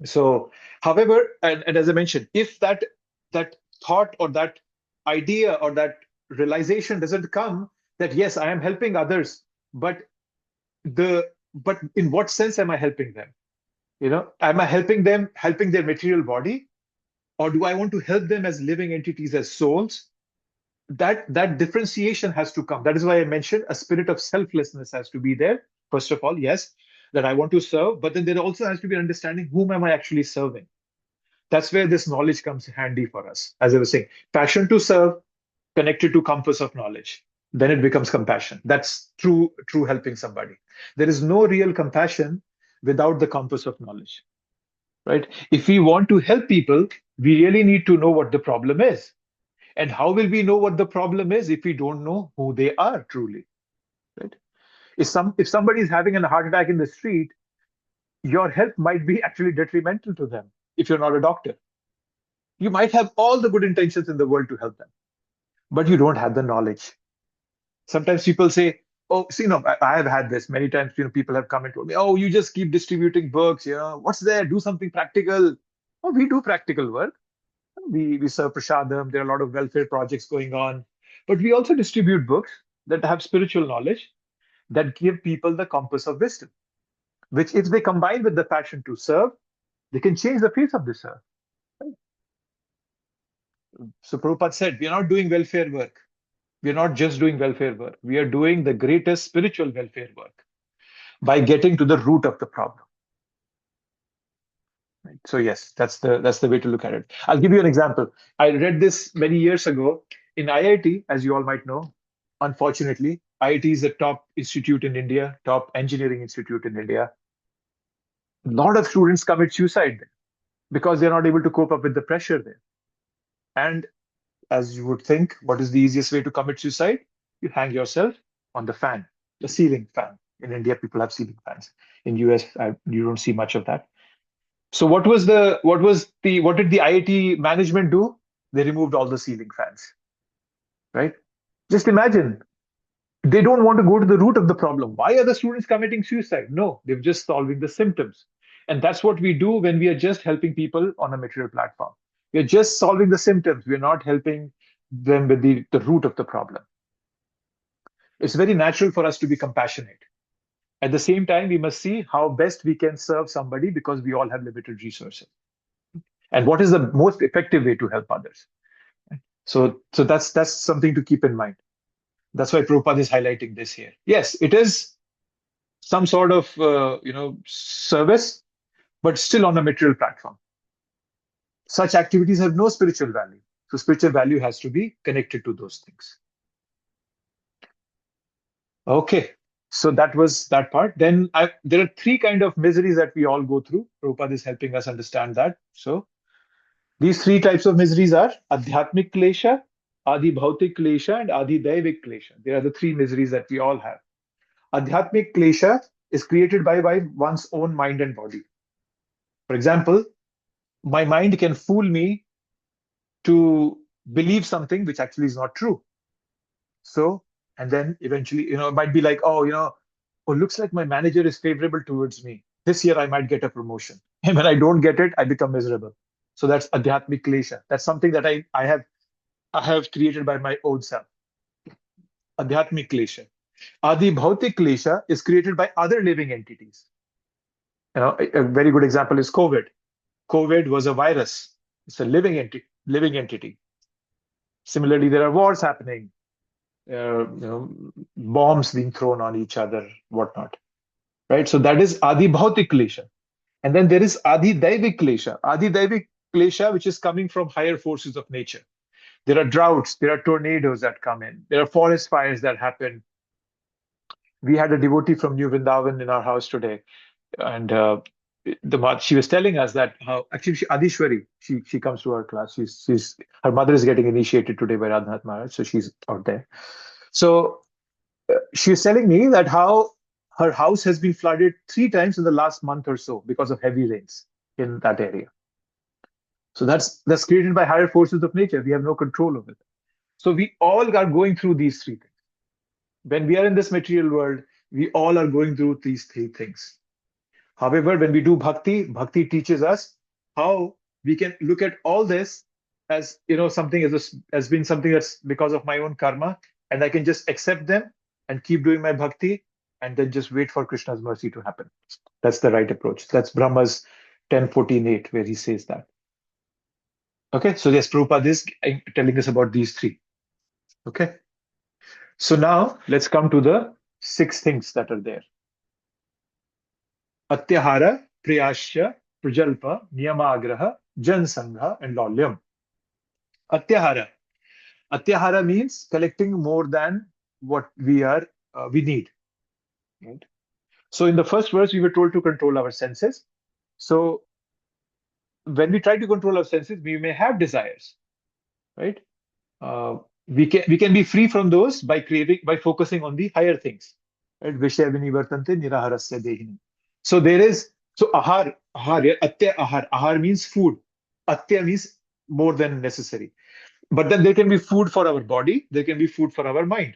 So, however, and as I mentioned, if that thought or that idea or that realization doesn't come that yes, I am helping others, but but in what sense am I helping them? Am I helping them, helping their material body, or do I want to help them as living entities, as souls? That differentiation has to come. That is why I mentioned a spirit of selflessness has to be there. First of all, yes, that I want to serve, but then there also has to be understanding whom am I actually serving. That's where this knowledge comes handy for us. As I was saying, passion to serve connected to compass of knowledge. Then it becomes compassion. That's true helping somebody. There is no real compassion without the compass of knowledge, right? If we want to help people, we really need to know what the problem is. And how will we know what the problem is if we don't know who they are truly, right? If somebody is having a heart attack in the street, your help might be actually detrimental to them if you're not a doctor. You might have all the good intentions in the world to help them, but you don't have the knowledge. Sometimes people say, oh, see, I have had this many times. People have come and told me, oh, you just keep distributing books. What's there? Do something practical. Oh, we do practical work. We serve prasadam. There are a lot of welfare projects going on, but we also distribute books that have spiritual knowledge that give people the compass of wisdom, which if they combine with the passion to serve, they can change the face of this earth. So Prabhupada said, we are not doing welfare work. We are not just doing welfare work. We are doing the greatest spiritual welfare work by getting to the root of the problem. Right? So yes, that's the way to look at it. I'll give you an example. I read this many years ago in IIT, as you all might know. Unfortunately, IIT is the top institute in India, top engineering institute in India. A lot of students commit suicide there because they're not able to cope up with the pressure there. And as you would think, what is the easiest way to commit suicide? You hang yourself on the fan, the ceiling fan. In India, people have ceiling fans. In US, you don't see much of that. So what did the IIT management do? They removed all the ceiling fans, right? Just imagine, they don't want to go to the root of the problem. Why are the students committing suicide? No, they're just solving the symptoms. And that's what we do when we are just helping people on a material platform. We're just solving the symptoms. We're not helping them with the root of the problem. It's very natural for us to be compassionate. At the same time, we must see how best we can serve somebody because we all have limited resources. And what is the most effective way to help others? So that's something to keep in mind. That's why Prabhupada is highlighting this here. Yes, it is some sort of service, but still on a material platform. Such activities have no spiritual value. So spiritual value has to be connected to those things. Okay, so that was that part. Then there are three kind of miseries that we all go through. Prabhupada is helping us understand that. So these three types of miseries are Adhyatmik Klesha, Adi Bhautik Klesha, and Adi Daivik Klesha. They are the three miseries that we all have. Adhyatmik Klesha is created by one's own mind and body. For example, my mind can fool me to believe something which actually is not true. So, and then eventually, it might be like, oh, looks like my manager is favorable towards me. This year I might get a promotion. And when I don't get it, I become miserable. So that's Adhyatmik Klesha. That's something that I have created by my own self. Adhyatmik Klesha. Adi Bhautik Klesha is created by other living entities. A very good example is COVID. COVID was a virus. It's a living entity. Similarly, there are wars happening, bombs being thrown on each other, whatnot. Right? So that is Adi Bhautik Klesha. And then there is Adi Daivik Klesha. Adi Daivik Klesha, which is coming from higher forces of nature. There are droughts, there are tornadoes that come in, there are forest fires that happen. We had a devotee from New Vrindavan in our house today, and she was telling us that how actually Adishwari, she comes to our class. Her mother is getting initiated today by Radhanath Maharaj, so she's out there. So she was telling me that how her house has been flooded 3 times in the last month or so because of heavy rains in that area. So that's created by higher forces of nature. We have no control over it. So we all are going through these 3 things. When we are in this material world, we all are going through these 3 things. However, when we do bhakti, bhakti teaches us how we can look at all this as, something as being something that's because of my own karma, and I can just accept them and keep doing my bhakti, and then just wait for Krishna's mercy to happen. That's the right approach. That's Brahma's 10:14:8, where he says that. Okay, so yes, Prabhupada is telling us about these three. Okay, so now let's come to the 6 things that are there. Atyahara, Priyasya, Prajalpa, Niyamagraha, Jansangha, and Lolyam. Atyahara. Atyahara means collecting more than what we need. Right? So in the first verse, we were told to control our senses. So when we try to control our senses, we may have desires, right? We can be free from those by focusing on the higher things, right? Vishaya vinivartante niraharasya dehini. So ahar, yeah, atya ahar. Ahar means food. Atya means more than necessary. But then there can be food for our body. There can be food for our mind.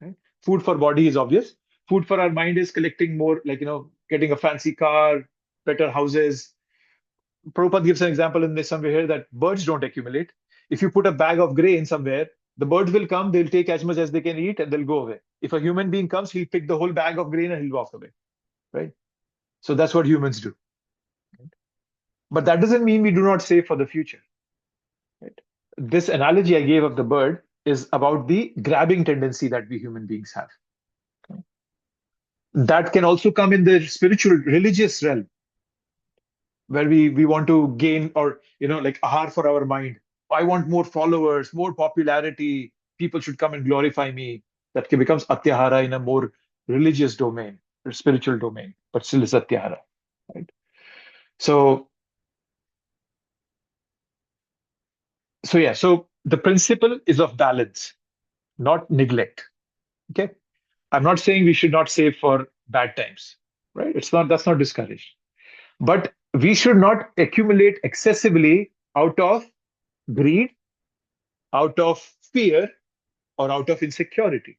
Right? Food for body is obvious. Food for our mind is collecting more, like, getting a fancy car, better houses. Prabhupada gives an example in this somewhere here that birds don't accumulate. If you put a bag of grain somewhere, the birds will come, they'll take as much as they can eat, and they'll go away. If a human being comes, he'll pick the whole bag of grain and he'll walk away. Right? So that's what humans do. Right? But that doesn't mean we do not save for the future. Right? This analogy I gave of the bird is about the grabbing tendency that we human beings have. Okay? That can also come in the spiritual, religious realm, where we want to gain, or like ahar for our mind. I want more followers, more popularity. People should come and glorify me. That becomes atyahara in a more religious domain or spiritual domain, but still is atyahara. Right? So yeah. So the principle is of balance, not neglect. Okay. I'm not saying we should not save for bad times. Right? That's not discouraged. But we should not accumulate excessively out of greed, out of fear, or out of insecurity.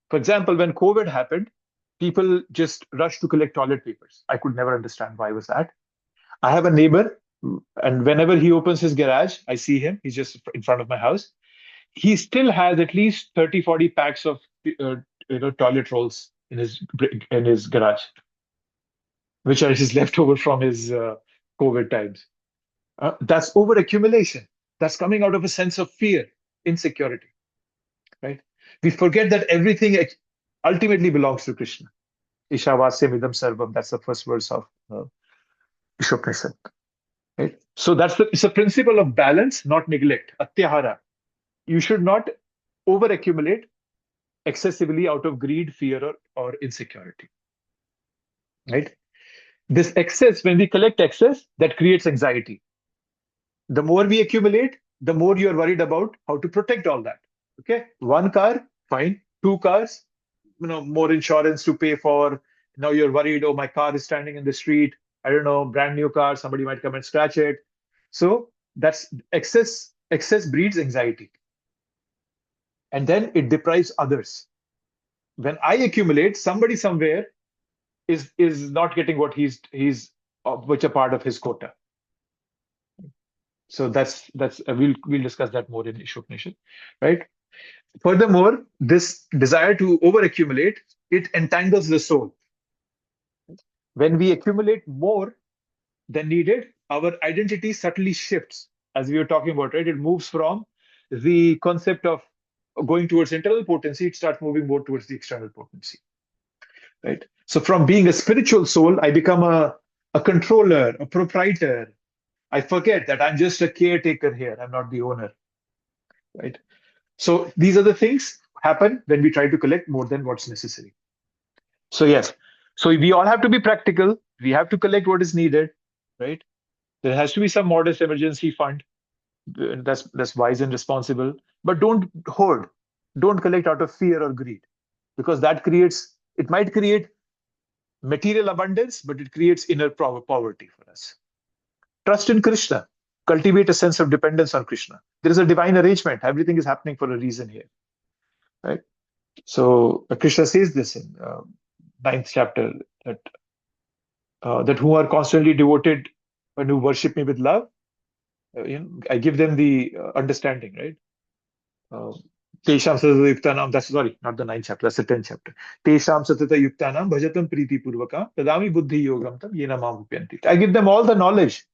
For example, when COVID happened, people just rushed to collect toilet papers. I could never understand why was that. I have a neighbor, and whenever he opens his garage, I see him. He's just in front of my house. He still has at least 30, 40 packs of toilet rolls in his garage, which are his leftover from his COVID times. That's over accumulation. That's coming out of a sense of fear, insecurity. Right? We forget that everything ultimately belongs to Krishna. Ishavasya midam sarvam. That's the first verse of Ishopnishat. Right? So it's a principle of balance, not neglect. Atyahara. You should not over accumulate excessively out of greed, fear, or insecurity. Right? This excess, when we collect excess, that creates anxiety. The more we accumulate, the more you are worried about how to protect all that. Okay, 1 car, fine. 2 cars, more insurance to pay for. Now you're worried, oh, my car is standing in the street. I don't know, brand new car, somebody might come and scratch it. So that's excess. Excess breeds anxiety. And then it deprives others. When I accumulate, somebody somewhere is not getting what he's which a part of his quota. So that's we'll discuss that more in Ishopnishat, right? Furthermore, this desire to overaccumulate, it entangles the soul. When we accumulate more than needed, our identity subtly shifts, as we were talking about, right? It moves from the concept of going towards internal potency, it starts moving more towards the external potency, right? So from being a spiritual soul, I become a controller, a proprietor. I forget that I'm just a caretaker here. I'm not the owner, right? So these are the things happen when we try to collect more than what's necessary. So yes, so we all have to be practical. We have to collect what is needed, right? There has to be some modest emergency fund. That's wise and responsible. But don't hoard. Don't collect out of fear or greed, because it might create material abundance, but it creates inner poverty for us. Trust in Krishna. Cultivate a sense of dependence on Krishna. There is a divine arrangement. Everything is happening for a reason here, right? So Krishna says this in 9th chapter, that that who are constantly devoted and who worship me with love. I give them the understanding, right? Tesham satata yuktanam, that's sorry, not the 9th chapter, that's the 10th chapter. Tesham satata yuktanam bhajatam priti purvakam tadami buddhi yogam tam yena mam upyanti. I give them all the knowledge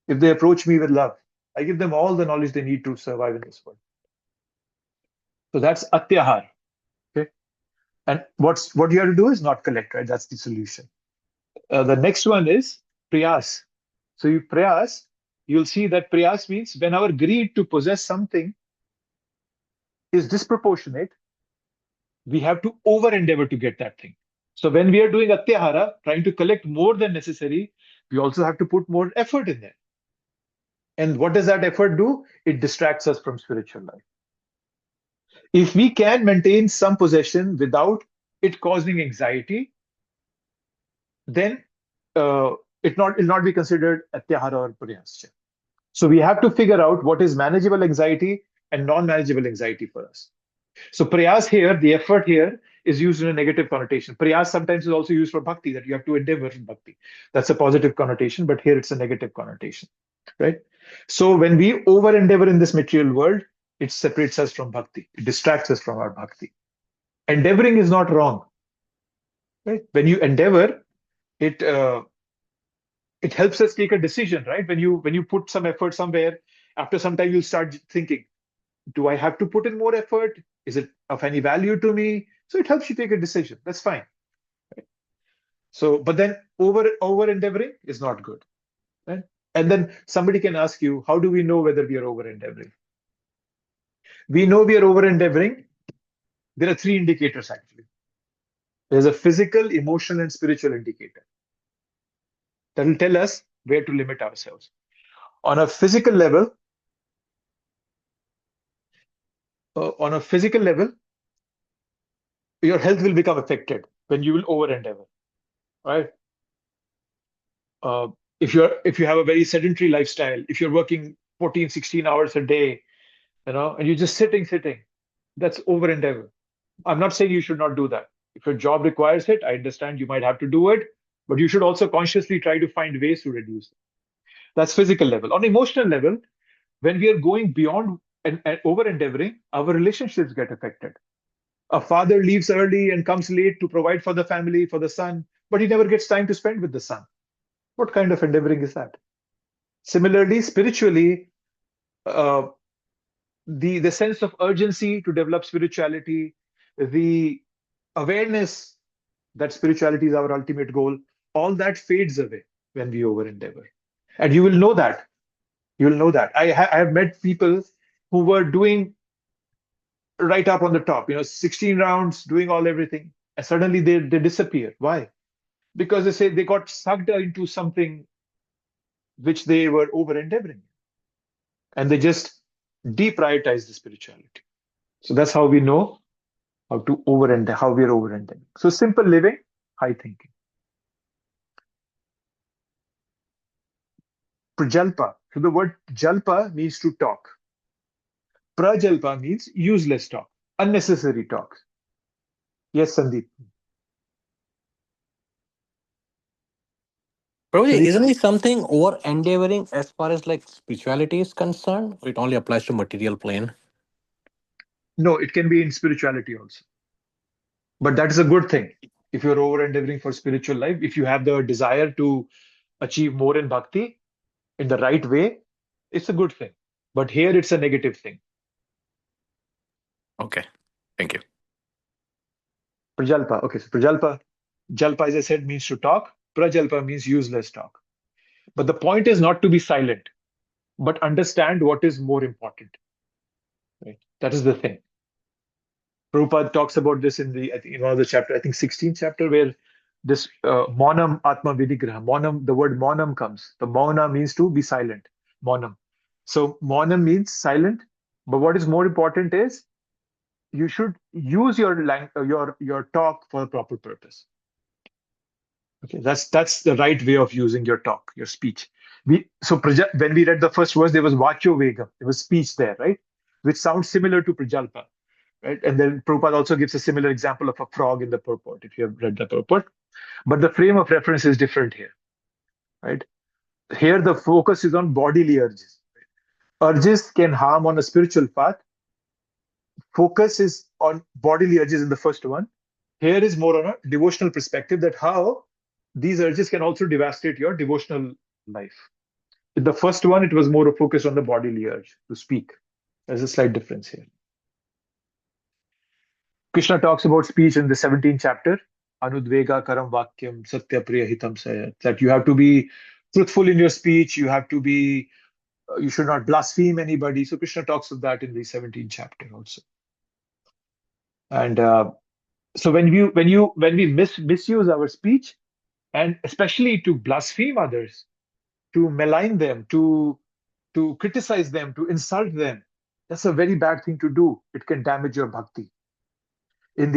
if they approach me with love. I give them all the knowledge they need to survive in this world. So that's atyahar. Okay. And what you have to do is not collect, right? That's the solution. The next one is prayas. So you prayas, you'll see that prayas means when our greed to possess something is disproportionate, we have to over endeavor to get that thing. So when we are doing atyahara, trying to collect more than necessary, we also have to put more effort in there. And what does that effort do? It distracts us from spiritual life. If we can maintain some possession without it causing anxiety, then it will not be considered atyahara or prayascha. So we have to figure out what is manageable anxiety and non-manageable anxiety for us. So prayas here, the effort here, is used in a negative connotation. Prayas sometimes is also used for bhakti, that you have to endeavor in bhakti. That's a positive connotation, but here it's a negative connotation, right? So when we over endeavor in this material world, it separates us from bhakti. It distracts us from our bhakti. Endeavoring is not wrong, right? When you endeavor, it helps us take a decision, right? When you put some effort somewhere, after some time you'll start thinking, do I have to put in more effort? Is it of any value to me? So it helps you take a decision. That's fine. Right? So, but then over endeavoring is not good. Right? And then somebody can ask you, how do we know whether we are over endeavoring? We know we are over endeavoring. There are 3 indicators actually. There's a physical, emotional, and spiritual indicator that will tell us where to limit ourselves. On a physical level, your health will become affected when you will over endeavor, right? If you have a very sedentary lifestyle, if you're working 14, 16 hours a day, and you're just sitting, that's over endeavor. I'm not saying you should not do that. If your job requires it, I understand you might have to do it, but you should also consciously try to find ways to reduce it. That's physical level. On emotional level, when we are going beyond and over endeavoring, our relationships get affected. A father leaves early and comes late to provide for the family, for the son, but he never gets time to spend with the son. What kind of endeavoring is that? Similarly, spiritually, the sense of urgency to develop spirituality, the awareness that spirituality is our ultimate goal, all that fades away when we over endeavor. And you will know that. I have met people who were doing right up on the top, 16 rounds, doing everything, and suddenly they disappear. Why? Because they say they got sucked into something which they were over endeavoring, and they just deprioritize the spirituality. So that's how we know how we are over endeavoring. So simple living, high thinking. Prajalpa. So the word jalpa means to talk. Prajalpa means useless talk, unnecessary talk. Yes, Sandeep. Prabhuji, Sandeep? isn't it something over endeavoring as far as like spirituality is concerned? Or it only applies to material plane? No, it can be in spirituality also. But that is a good thing. If you're over endeavoring for spiritual life, if you have the desire to achieve more in bhakti in the right way, it's a good thing. But here it's a negative thing. Okay. Thank you. Prajalpa. Okay, so Prajalpa. Jalpa, as I said, means to talk. Prajalpa means useless talk. But the point is not to be silent, but understand what is more important. Right? That is the thing. Prabhupada talks about this in one of the chapter, I think 16th chapter, where this maunam atma vidigraha, maunam, the word maunam comes. The mauna means to be silent, maunam. So maunam means silent, but what is more important is you should use your talk for a proper purpose. Okay, that's the right way of using your talk, your speech. When we read the first verse, there was Vakyo Vegam, there was speech there, right? Which sounds similar to Prajalpa. Right? And then Prabhupada also gives a similar example of a frog in the purport, if you have read the purport. But the frame of reference is different here. right? Here the focus is on bodily urges. Urges can harm on a spiritual path. Focus is on bodily urges in the first one. Here is more on a devotional perspective, that how these urges can also devastate your devotional life. In the first one, it was more focused on the bodily urge to speak. There's a slight difference here. Krishna talks about speech in the 17th chapter, Anudvega Karam Vakyam Satya Priya Hitam Saya, that you have to be truthful in your speech, you should not blaspheme anybody. So Krishna talks of that in the 17th chapter also. And so when we misuse our speech, and especially to blaspheme others, to malign them, to criticize them, to insult them, that's a very bad thing to do. It can damage your bhakti. In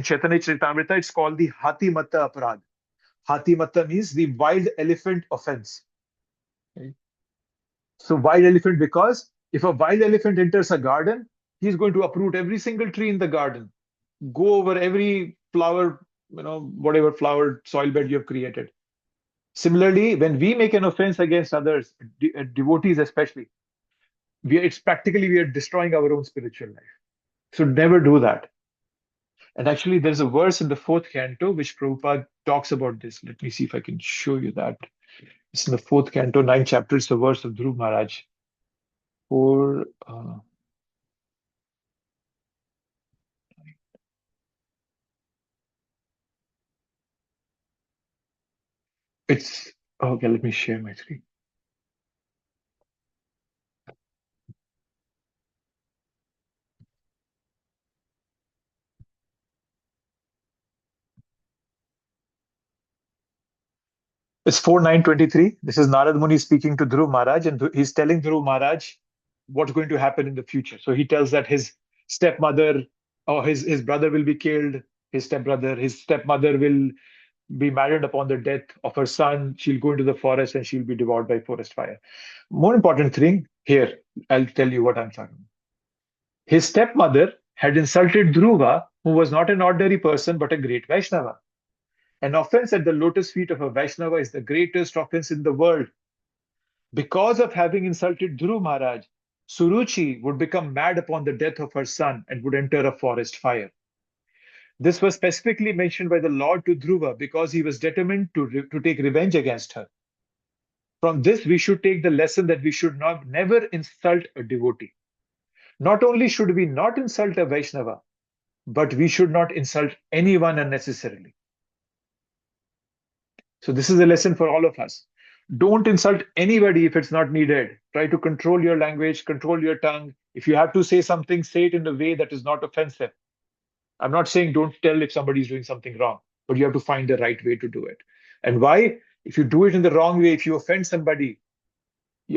Chaitanya Charitamrita, it's called the Hati Matta Aparad. Hati Matta means the wild elephant offense. Okay? So wild elephant, because if a wild elephant enters a garden, he's going to uproot every single tree in the garden, go over every flower, whatever flower soil bed you have created. Similarly, when we make an offense against others, devotees especially, it's practically we are destroying our own spiritual life. So never do that. And actually, there's a verse in the 4th canto which Prabhupada talks about this. Let me see if I can show you that. It's in the 4th canto, 9th chapter. It's the verse of Dhruv Maharaj. It's okay. Let me share my screen. It's 4:9:23. This is Narad Muni speaking to Dhruv Maharaj, and he's telling Dhruv Maharaj what's going to happen in the future. So he tells that his stepmother or his brother will be killed, his stepmother will be married upon the death of her son. She'll go into the forest and she'll be devoured by forest fire. More important thing here, I'll tell you what I'm talking about. His stepmother had insulted Dhruva, who was not an ordinary person but a great Vaishnava. An offense at the lotus feet of a Vaishnava is the greatest offense in the world. Because of having insulted Dhruv Maharaj, Suruchi would become mad upon the death of her son and would enter a forest fire. This was specifically mentioned by the Lord to Dhruva because he was determined to take revenge against her. From this, we should take the lesson that we should never insult a devotee. Not only should we not insult a Vaishnava, but we should not insult anyone unnecessarily. So this is a lesson for all of us. Don't insult anybody if it's not needed. Try to control your language, control your tongue. If you have to say something, say it in a way that is not offensive. I'm not saying don't tell if somebody is doing something wrong, but you have to find the right way to do it. And why? If you do it in the wrong way, if you offend somebody,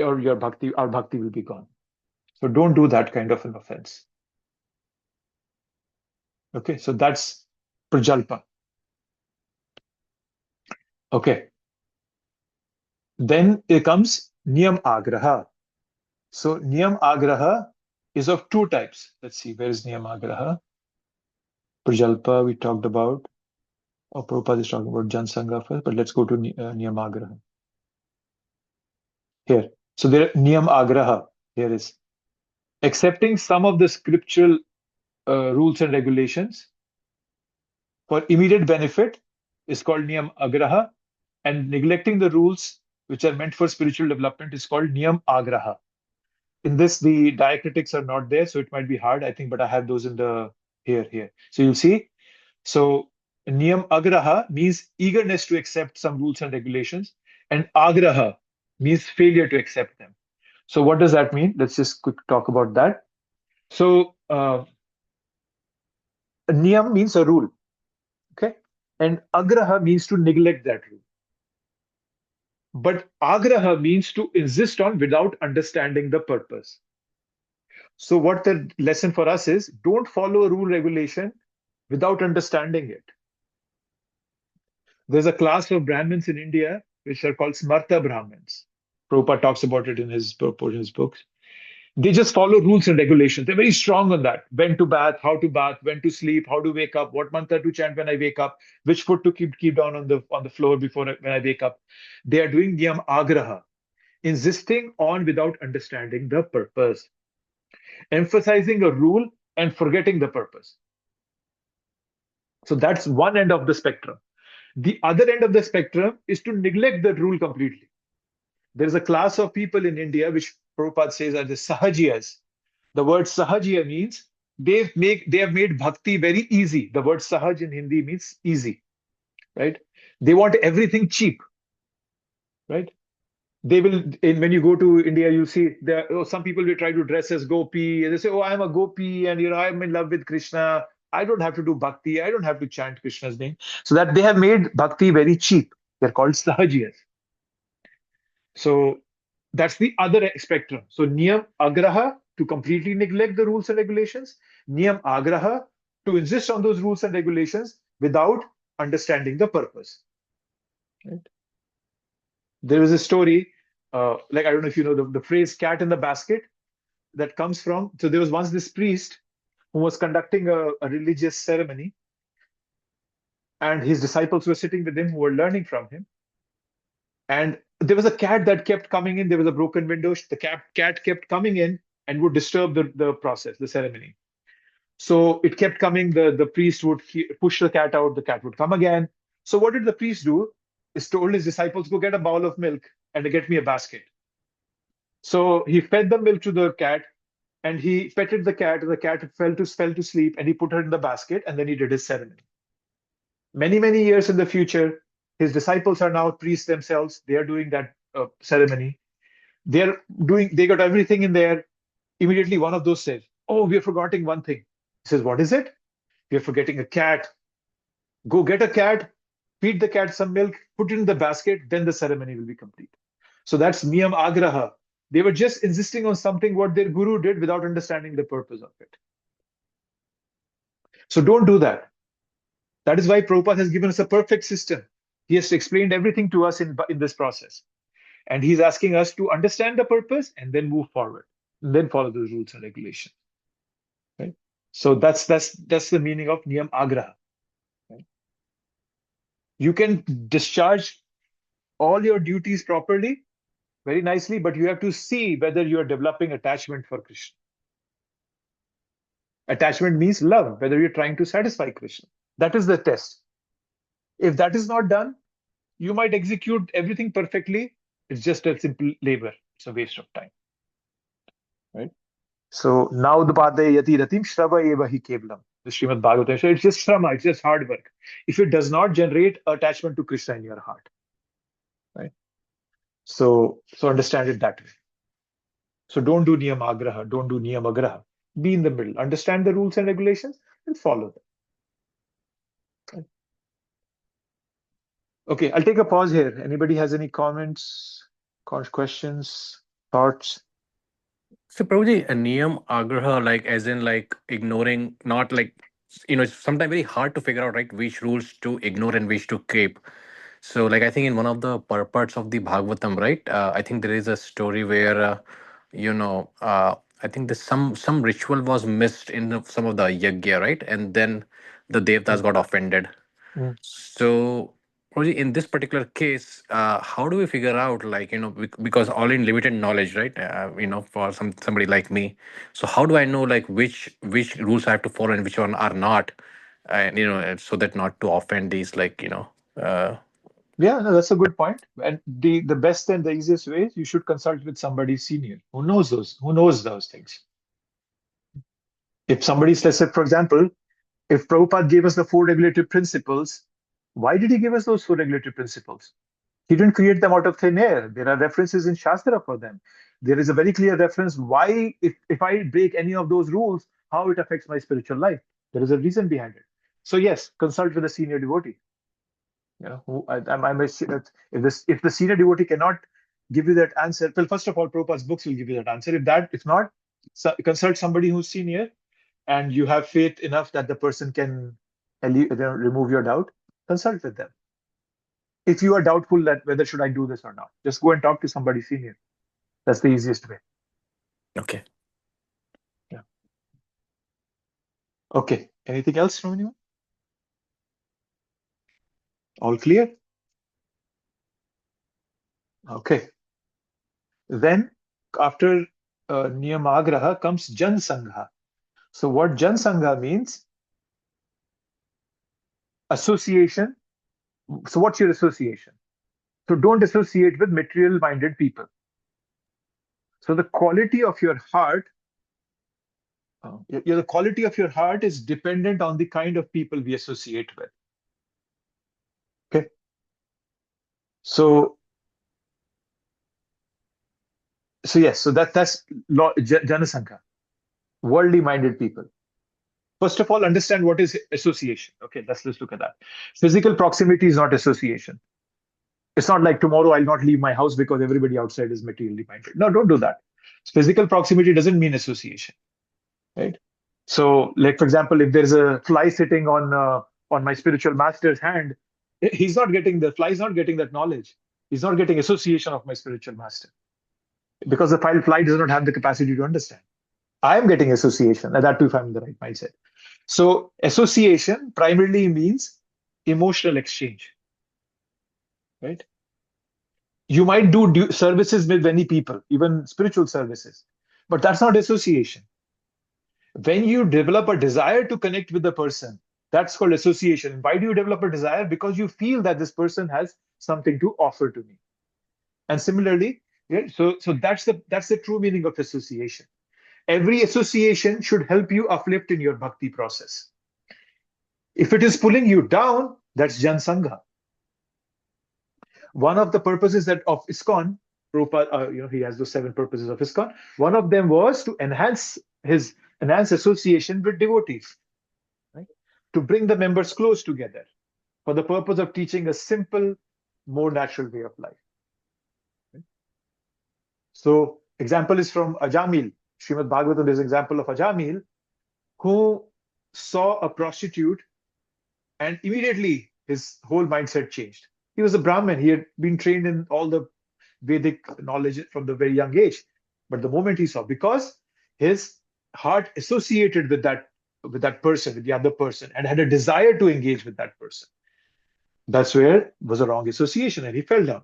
our bhakti will be gone. So don't do that kind of an offense. Okay, so that's prajalpa. Okay. Then it comes niyam agraha. So niyam agraha is of two types. Let's see, where is niyam agraha? Prajalpa we talked about. Prabhupada is talking about Jansangha first, but let's go to niyam agraha. Here. So there niyam agraha. Here is accepting some of the scriptural rules and regulations for immediate benefit is called niyam agraha, and neglecting the rules which are meant for spiritual development is called niyam agraha. In this, the diacritics are not there, so it might be hard, I think, but I have those in the here. So you'll see. So niyam agraha means eagerness to accept some rules and regulations, and agraha means failure to accept them. So what does that mean? Let's just quick talk about that. So niyam means a rule, okay, and agraha means to neglect that rule. But agraha means to insist on without understanding the purpose. So what the lesson for us is, don't follow a rule regulation without understanding it. There's a class of Brahmins in India which are called Smarta Brahmins. Prabhupada talks about it in his books. They just follow rules and regulations. They're very strong on that. When to bath, how to bath, when to sleep, how to wake up, what mantra to chant when I wake up, which foot to keep down on the floor when I wake up. They are doing niyam agraha, insisting on without understanding the purpose, emphasizing a rule and forgetting the purpose. So that's one end of the spectrum. The other end of the spectrum is to neglect the rule completely. There's a class of people in India which Prabhupada says are the sahajiyas. The word sahajiya means they have made bhakti very easy. The word sahaj in Hindi means easy, right? They want everything cheap, right? They will, when you go to India, you'll see some people will try to dress as gopi. And they say, "Oh, I'm a gopi, and I'm in love with Krishna. I don't have to do bhakti. I don't have to chant Krishna's name." So that they have made bhakti very cheap. They're called sahajiyas. So that's the other spectrum. So niyam agraha, to completely neglect the rules and regulations. Niyam agraha, to insist on those rules and regulations without understanding the purpose. Right? There is a story, like I don't know if you know the phrase "cat in the basket," that comes from. So there was once this priest who was conducting a religious ceremony, and his disciples were sitting with him who were learning from him. And there was a cat that kept coming in. There was a broken window. The cat kept coming in and would disturb the process, the ceremony. So it kept coming. The priest would push the cat out. The cat would come again. So what did the priest do? He told his disciples, "Go get a bowl of milk and get me a basket." So he fed the milk to the cat, and he petted the cat. The cat fell to sleep, and he put her in the basket, and then he did his ceremony. Many, many years in the future, his disciples are now priests themselves. They are doing that ceremony. They got everything in there. Immediately, one of those says, "Oh, we are forgetting one thing." He says, "What is it?" "We are forgetting a cat. Go get a cat, feed the cat some milk, put it in the basket, then the ceremony will be complete." So that's niyam agraha. They were just insisting on something what their guru did without understanding the purpose of it. So don't do that. That is why Prabhupada has given us a perfect system. He has explained everything to us in this process. And he's asking us to understand the purpose and then move forward, and then follow those rules and regulations. Right? So that's the meaning of niyam agraha. Right? You can discharge all your duties properly, very nicely, but you have to see whether you are developing attachment for Krishna. Attachment means love, whether you're trying to satisfy Krishna. That is the test. If that is not done, you might execute everything perfectly. It's just a simple labor. It's a waste of time. Right? So now the yati ratim shrava eva hi kevalam. The Srimad Bhagavatam. So it's just shrama, it's just hard work. If it does not generate attachment to Krishna in your heart. Right? So understand it that way. So don't do niyam agraha, don't do niyam agraha. Be in the middle. Understand the rules and regulations and follow them. Right? Okay, I'll take a pause here. Anybody has any comments, questions, thoughts? So Prabhuji, a niyam agraha, like as in like ignoring, not like, it's sometimes very hard to figure out, right, which rules to ignore and which to keep. So like I think in one of the parts of the Bhagavatam, right, I think there is a story where, I think there's some ritual was missed in some of the yajna, right, and then the devtas got offended. Mm. So, Roji, in this particular case, how do we figure out, like, because all in limited knowledge, right? For somebody like me. So, how do I know, like, which rules I have to follow and which one are not, and so that not to offend these, like, Yeah, no, that's a good point. And the best and the easiest way is you should consult with somebody senior who knows those things. If somebody says, for example, if Prabhupada gave us the 4 regulative principles, why did he give us those 4 regulative principles? He didn't create them out of thin air. There are references in Shastra for them. There is a very clear reference why, if I break any of those rules, how it affects my spiritual life. There is a reason behind it. So yes, consult with a senior devotee. If the senior devotee cannot give you that answer, well, first of all, Prabhupada's books will give you that answer. If not, consult somebody who's senior, and you have faith enough that the person can remove your doubt. Consult with them. If you are doubtful that whether should I do this or not, just go and talk to somebody senior. That's the easiest way. Okay. Okay. Anything else from anyone? All clear? Okay. Then after Niyamagraha comes Jan Sangha. So what Jan Sangha means? Association. So what's your association? So don't associate with material-minded people. So the quality of your heart, the quality of your heart is dependent on the kind of people we associate with. Okay. So yes, so that's Janasankha, worldly minded people. First of all, understand what is association. Okay, let's look at that. Physical proximity is not association. It's not like tomorrow I'll not leave my house because everybody outside is materially minded. No, don't do that. Physical proximity doesn't mean association, right? So, like for example, if there's a fly sitting on my spiritual master's hand, the fly is not getting that knowledge. He's not getting association of my spiritual master because the fly does not have the capacity to understand. I am getting association, and that too if I'm in the right mindset. So association primarily means emotional exchange, right? You might do services with many people, even spiritual services, but that's not association. When you develop a desire to connect with the person, that's called association. Why do you develop a desire? Because you feel that this person has something to offer to me. And similarly, yeah, so that's the true meaning of association. Every association should help you uplift in your bhakti process. If it is pulling you down, that's Jan Sangha. One of the purposes that of ISKCON, Prabhupada, he has those 7 purposes of ISKCON. One of them was to enhance association with devotees, right? To bring the members close together for the purpose of teaching a simple, more natural way of life. Right? So, example is from Ajamil. Srimad Bhagavatam is an example of Ajamil, who saw a prostitute and immediately his whole mindset changed. He was a Brahmin. He had been trained in all the Vedic knowledge from the very young age. But the moment he saw, because his heart associated with that person, with the other person, and had a desire to engage with that person, that's where it was a wrong association, and he fell down.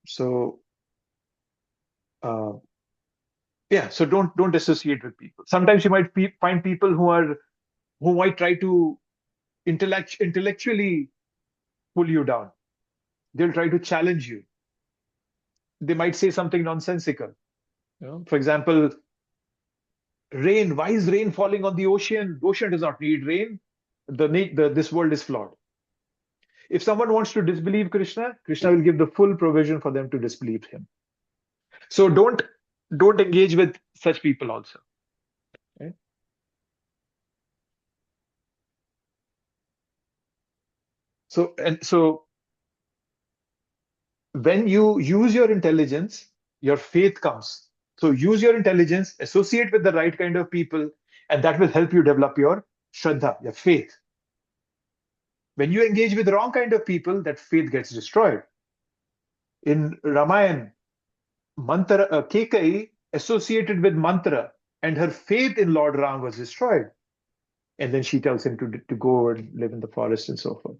So, so don't associate with people. Sometimes you might find people who might try to intellectually pull you down. They'll try to challenge you. They might say something nonsensical. For example, rain. Why is rain falling on the ocean? The ocean does not need rain. This world is flawed. If someone wants to disbelieve Krishna, Krishna will give the full provision for them to disbelieve him. So don't engage with such people also. Right? So when you use your intelligence, your faith comes. So use your intelligence, associate with the right kind of people, and that will help you develop your Shraddha, your faith. When you engage with the wrong kind of people, that faith gets destroyed. In Ramayana, Kekai associated with Mantra, and her faith in Lord Ram was destroyed. And then she tells him to go and live in the forest and so forth.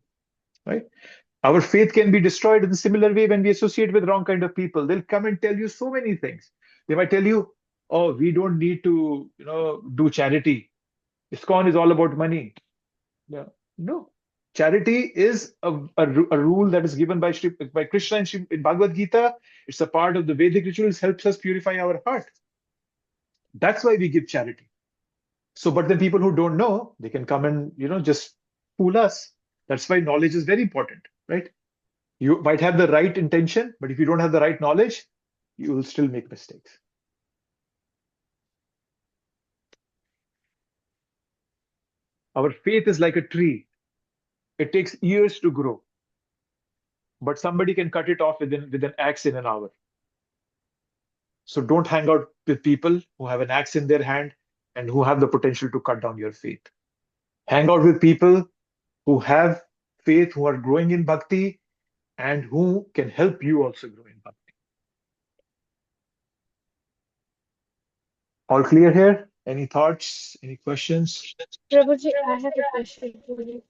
Right? Our faith can be destroyed in a similar way when we associate with wrong kind of people. They'll come and tell you so many things. They might tell you, "Oh, we don't need to, do charity. ISKCON is all about money." Yeah. No. Charity is a rule that is given by Krishna in Bhagavad Gita. It's a part of the Vedic rituals, helps us purify our heart. That's why we give charity. So, but then people who don't know, they can come and, just fool us. That's why knowledge is very important, right? You might have the right intention, but if you don't have the right knowledge, you will still make mistakes. Our faith is like a tree. It takes years to grow, but somebody can cut it off with an axe in an hour. So don't hang out with people who have an axe in their hand and who have the potential to cut down your faith. Hang out with people who have faith, who are growing in bhakti, and who can help you also grow in bhakti. All clear here? Any thoughts? Any questions? Prabhuji, I have a question for you.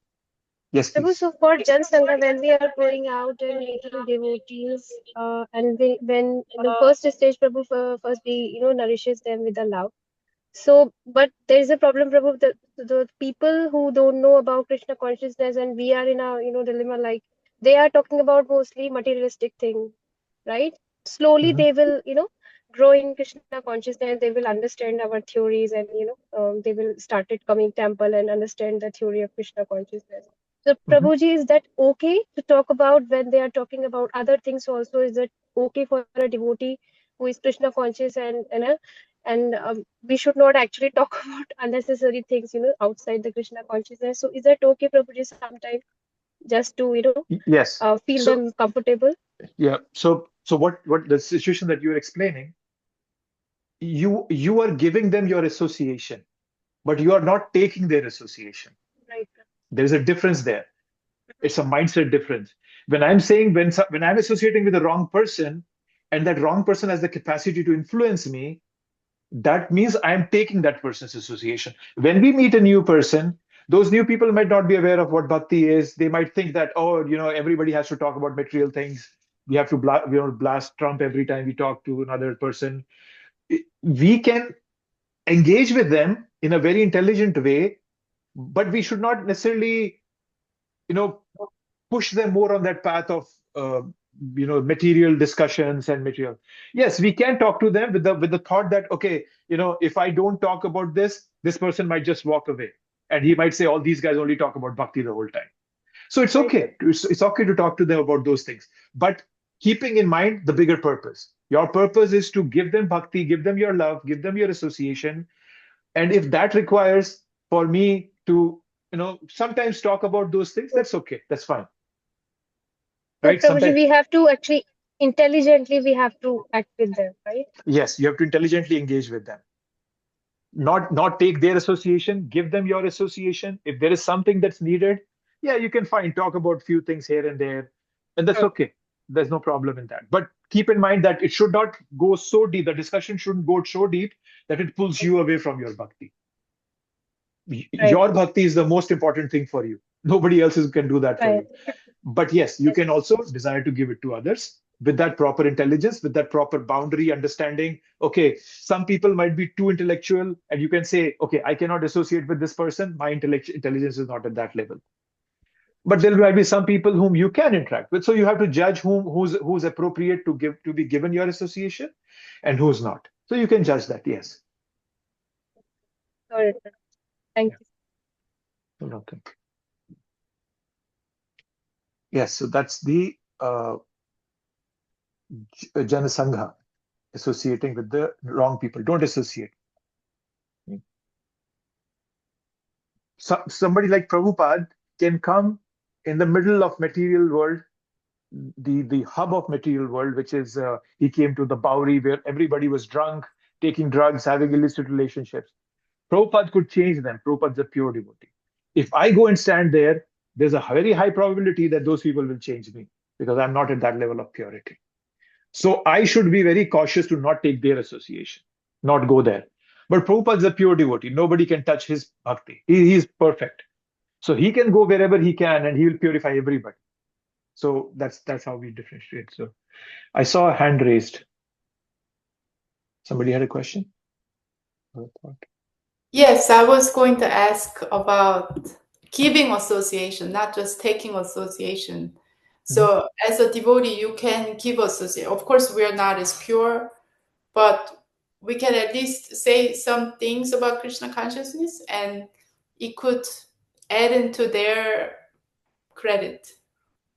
Yes, Prabhu, please. so for Jan Sangha, when we are going out and meeting devotees, and when in the first stage, Prabhu first we nourishes them with the love. So, but there is a problem, Prabhu. The people who don't know about Krishna consciousness, and we are in a dilemma. Like they are talking about mostly materialistic thing, right? Slowly Mhm. they will grow in Krishna consciousness. They will understand our theories, and they will started coming temple and understand the theory of Krishna consciousness. So, Mhm. Prabhuji, is that okay to talk about when they are talking about other things also? Is it okay for a devotee who is Krishna conscious and we should not actually talk about unnecessary things, outside the Krishna consciousness. So, is that okay, Prabhuji, sometime just to Yes. feel So them comfortable? yeah. So what the situation that you're explaining, you are giving them your association, but you are not taking their association. Right. There's a difference there. It's a mindset difference. When I'm saying when I'm associating with the wrong person, and that wrong person has the capacity to influence me, that means I'm taking that person's association. When we meet a new person, those new people might not be aware of what bhakti is. They might think that, oh, everybody has to talk about material things. We have to blast Trump every time we talk to another person. We can engage with them in a very intelligent way, but we should not necessarily, you know, push them more on that path of material discussions and material. Yes, we can talk to them with the thought that, okay, if I don't talk about this person might just walk away, and he might say, all these guys only talk about bhakti the whole time. So it's Right. okay. It's okay to talk to them about those things, but keeping in mind the bigger purpose. Your purpose is to give them bhakti, give them your love, give them your association. And if that requires for me to, sometimes talk about those things, that's okay. That's fine. So, Right? Prabhuji, Sometimes, we have to actually intelligently we have to act with them, right? yes, you have to intelligently engage with them. Not take their association, give them your association. If there is something that's needed, yeah, you can fine talk about few things here and there, and that's Okay. okay. There's no problem in that. But keep in mind that it should not go so deep. The discussion shouldn't go so deep that it pulls you away from your bhakti. Right. Your bhakti is the most important thing for you. Nobody else can do that for Right. you. But yes, you Yes. can also desire to give it to others with that proper intelligence, with that proper boundary understanding. Okay, some people might be too intellectual, and you can say, okay, I cannot associate with this person. My intelligence is not at that level. But there might be some people whom you can interact with. So you have to judge who's appropriate to be given your association, and who's not. So you can judge that. Yes. Got it. Thank Yeah. you. You're welcome. Yes. So that's the Jana Sangha, associating with the wrong people. Don't associate. Somebody like Prabhupada can come in the middle of material world, the hub of material world, which is he came to the Bowery where everybody was drunk, taking drugs, having illicit relationships. Prabhupada could change them. Prabhupada's a pure devotee. If I go and stand there, there's a very high probability that those people will change me because I'm not at that level of purity. So I should be very cautious to not take their association, not go there. But Prabhupada is a pure devotee. Nobody can touch his bhakti. He's perfect. So he can go wherever he can and he will purify everybody. So that's how we differentiate. So I saw a hand raised. Somebody had a question? Yes, I was going to ask about giving association, not just taking association. So as a devotee, you can give association. Of course, we are not as pure, but we can at least say some things about Krishna consciousness, and it could add into their credit.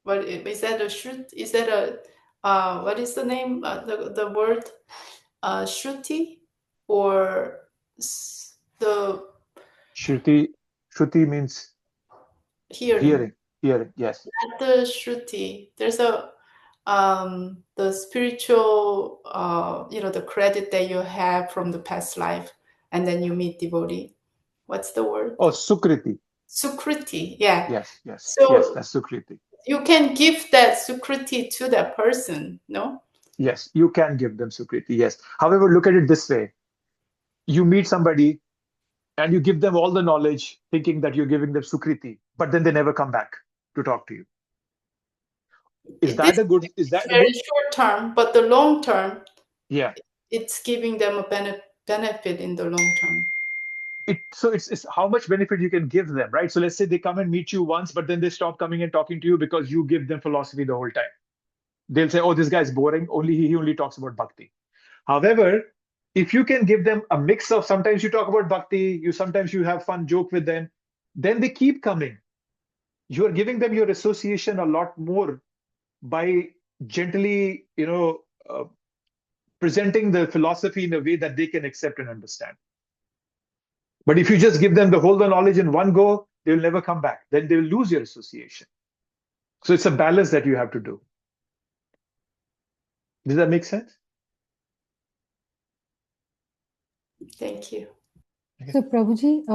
What is that a shruti? Is that a what is the name? The word shruti or the Shruti, Shruti means hearing. hearing, yes. Not the shruti. There's a the spiritual the credit that you have from the past life, and then you meet devotee. What's the word? Oh, Sukriti. Sukriti. Yeah. Yes, So that's Sukriti. you can give that sukriti to that person, no? Yes, you can give them Sukriti, yes. However, look at it this way. You meet somebody and you give them all the knowledge, thinking that you're giving them sukriti, but then they never come back to talk to you. Is This that a good? Is is that a very good? short term, but the long term, Yeah. it's giving them a benefit in the long term. It's how much benefit you can give them, right? So let's say they come and meet you once, but then they stop coming and talking to you because you give them philosophy the whole time. They'll say, "Oh, this guy's boring. He only talks about bhakti." However, if you can give them a mix of sometimes you talk about bhakti, sometimes you have fun joke with them, then they keep coming. You are giving them your association a lot more by gently, presenting the philosophy in a way that they can accept and understand. But if you just give them the whole knowledge in one go, they'll never come back. Then they'll lose your association. So it's a balance that you have to do. Does that make sense? Thank you. So, Prabhuji,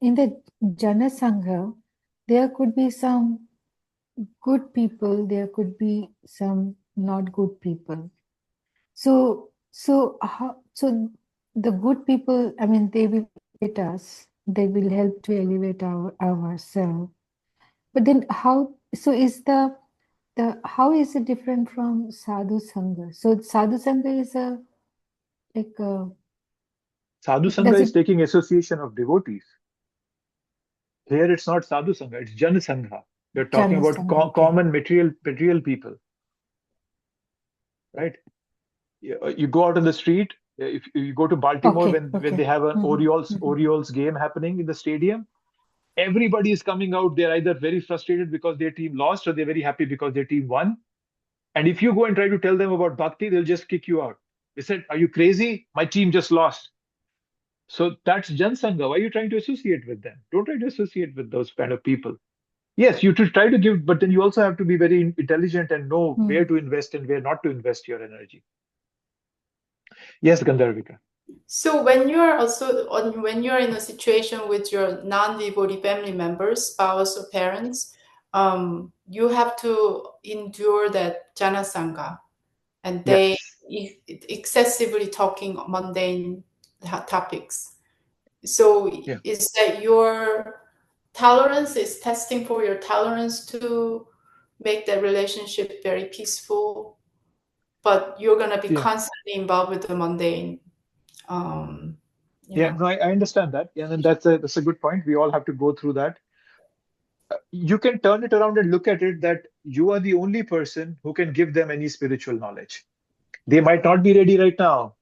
in the Jana Sangha, there could be some good people, there could be some not good people. So the good people, I mean, they will elevate us, they will help to elevate ourselves. But then how is it different from sadhu sangha? So sadhu sangha is Sadhu does Sangha is it taking association of devotees. Here it's not Sadhu Sangha, it's Jana Sangha. You're talking Jana about sangha? Okay. common material people, right? You go out on the street. If you go to Baltimore Okay, when okay. they have an Mhm. Orioles game happening in the stadium, everybody is coming out. They're either very frustrated because their team lost or they're very happy because their team won. And if you go and try to tell them about bhakti, they'll just kick you out. They said, "Are you crazy? My team just lost." So that's Jan Sangha. Why are you trying to associate with them? Don't try to associate with those kind of people. Yes, you should try to give, but then you also have to be very intelligent and know where to invest and where not to invest your energy. Yes, Gandharvika. So when you're in a situation with your non-devotee family members, spouse or parents, you have to endure that jana sangha, and they excessively talking mundane topics. So is that your tolerance is testing for your tolerance to make that relationship very peaceful, but you're gonna be constantly involved with the mundane. No, I understand that. Yeah, and that's a good point. We all have to go through that. You can turn it around and look at it that you are the only person who can give them any spiritual knowledge. They might not be ready right now,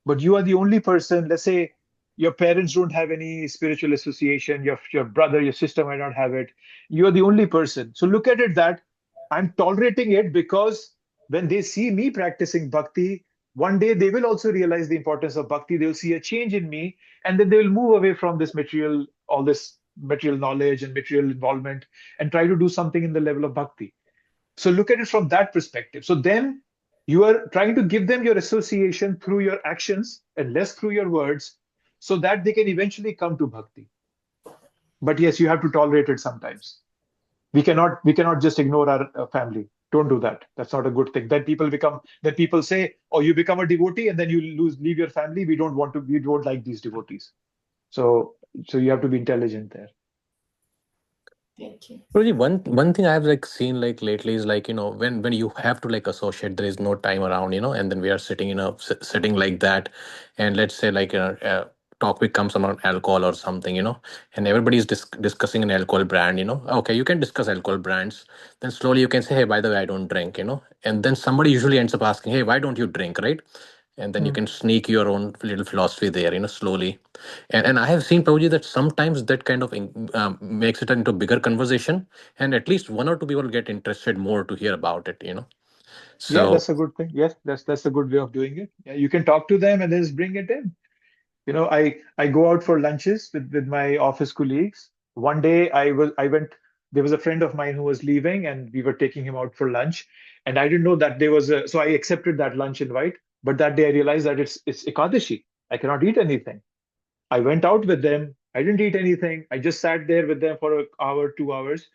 but you are the only person. Let's say your parents don't have any spiritual association, your brother, your sister might not have it. You are the only person. So look at it that I'm tolerating it because when they see me practicing bhakti, one day they will also realize the importance of bhakti. They'll see a change in me, and then they will move away from all this material knowledge and material involvement, and try to do something in the level of bhakti. So look at it from that perspective. So then you are trying to give them your association through your actions and less through your words so that they can eventually come to bhakti. But yes, you have to tolerate it sometimes. We cannot just ignore our family. Don't do that. That's not a good thing. Then people say, "Oh, you become a devotee and then you leave your family. We don't like these devotees." So you have to be intelligent there. Thank you. Really, one thing I've seen lately is when you have to associate, there is no time around, and then we are sitting in a setting like that, and let's say a topic comes on alcohol or something, and everybody is discussing an alcohol brand, okay, you can discuss alcohol brands, then slowly you can say, hey, by the way, I don't drink, and then somebody usually ends up asking, hey, why don't you drink, right? And then you can sneak your own little philosophy there, slowly. And I have seen, Prabhuji, that sometimes that kind of makes it into a bigger conversation, and at least one or two people get interested more to hear about it, Yeah, So that's a good thing. Yes, that's a good way of doing it. Yeah, you can talk to them and then just bring it in. I go out for lunches with my office colleagues. One day I went. There was a friend of mine who was leaving, and we were taking him out for lunch. And I didn't know that there was so I accepted that lunch invite. But that day I realized that it's Ekadashi. I cannot eat anything. I went out with them. I didn't eat anything. I just sat there with them for an hour, 2 hours.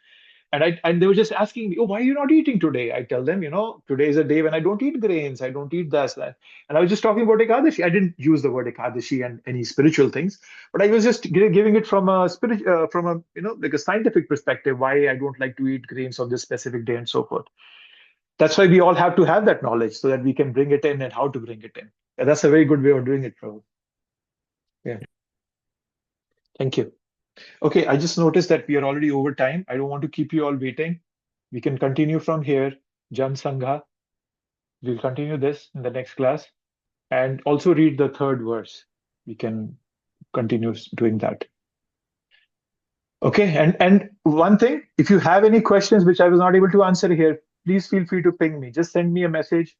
And they were just asking me, oh, why are you not eating today? I tell them, today is a day when I don't eat grains, I don't eat this, that. And I was just talking about Ekadashi. I didn't use the word Ekadashi and any spiritual things, but I was just giving it from a like a scientific perspective, why I don't like to eat grains on this specific day and so forth. That's why we all have to have that knowledge so that we can bring it in and how to bring it in. And that's a very good way of doing it, Prabhu. Yeah. Thank you. Okay, I just noticed that we are already over time. I don't want to keep you all waiting. We can continue from here. Jan Sangha. We'll continue this in the next class. And also read the third verse. We can continue doing that. Okay, and one thing, if you have any questions which I was not able to answer here, please feel free to ping me. Just send me a message.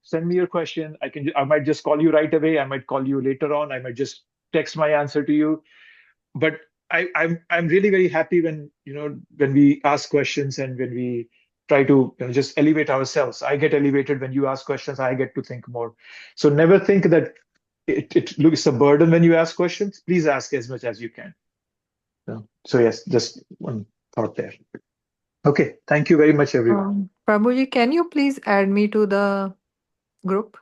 Send me your question. I might just call you right away. I might call you later on. I might just text my answer to you. But I'm really very happy when we ask questions and when we try to just elevate ourselves. I get elevated when you ask questions. I get to think more. So never think that it looks a burden when you ask questions. Please ask as much as you can. So yes, just one thought there. Okay, thank you very much, everyone. Prabhuji, can you please add me to the group?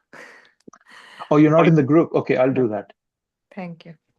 Oh, you're not in the group? Okay, I'll do that. Thank you.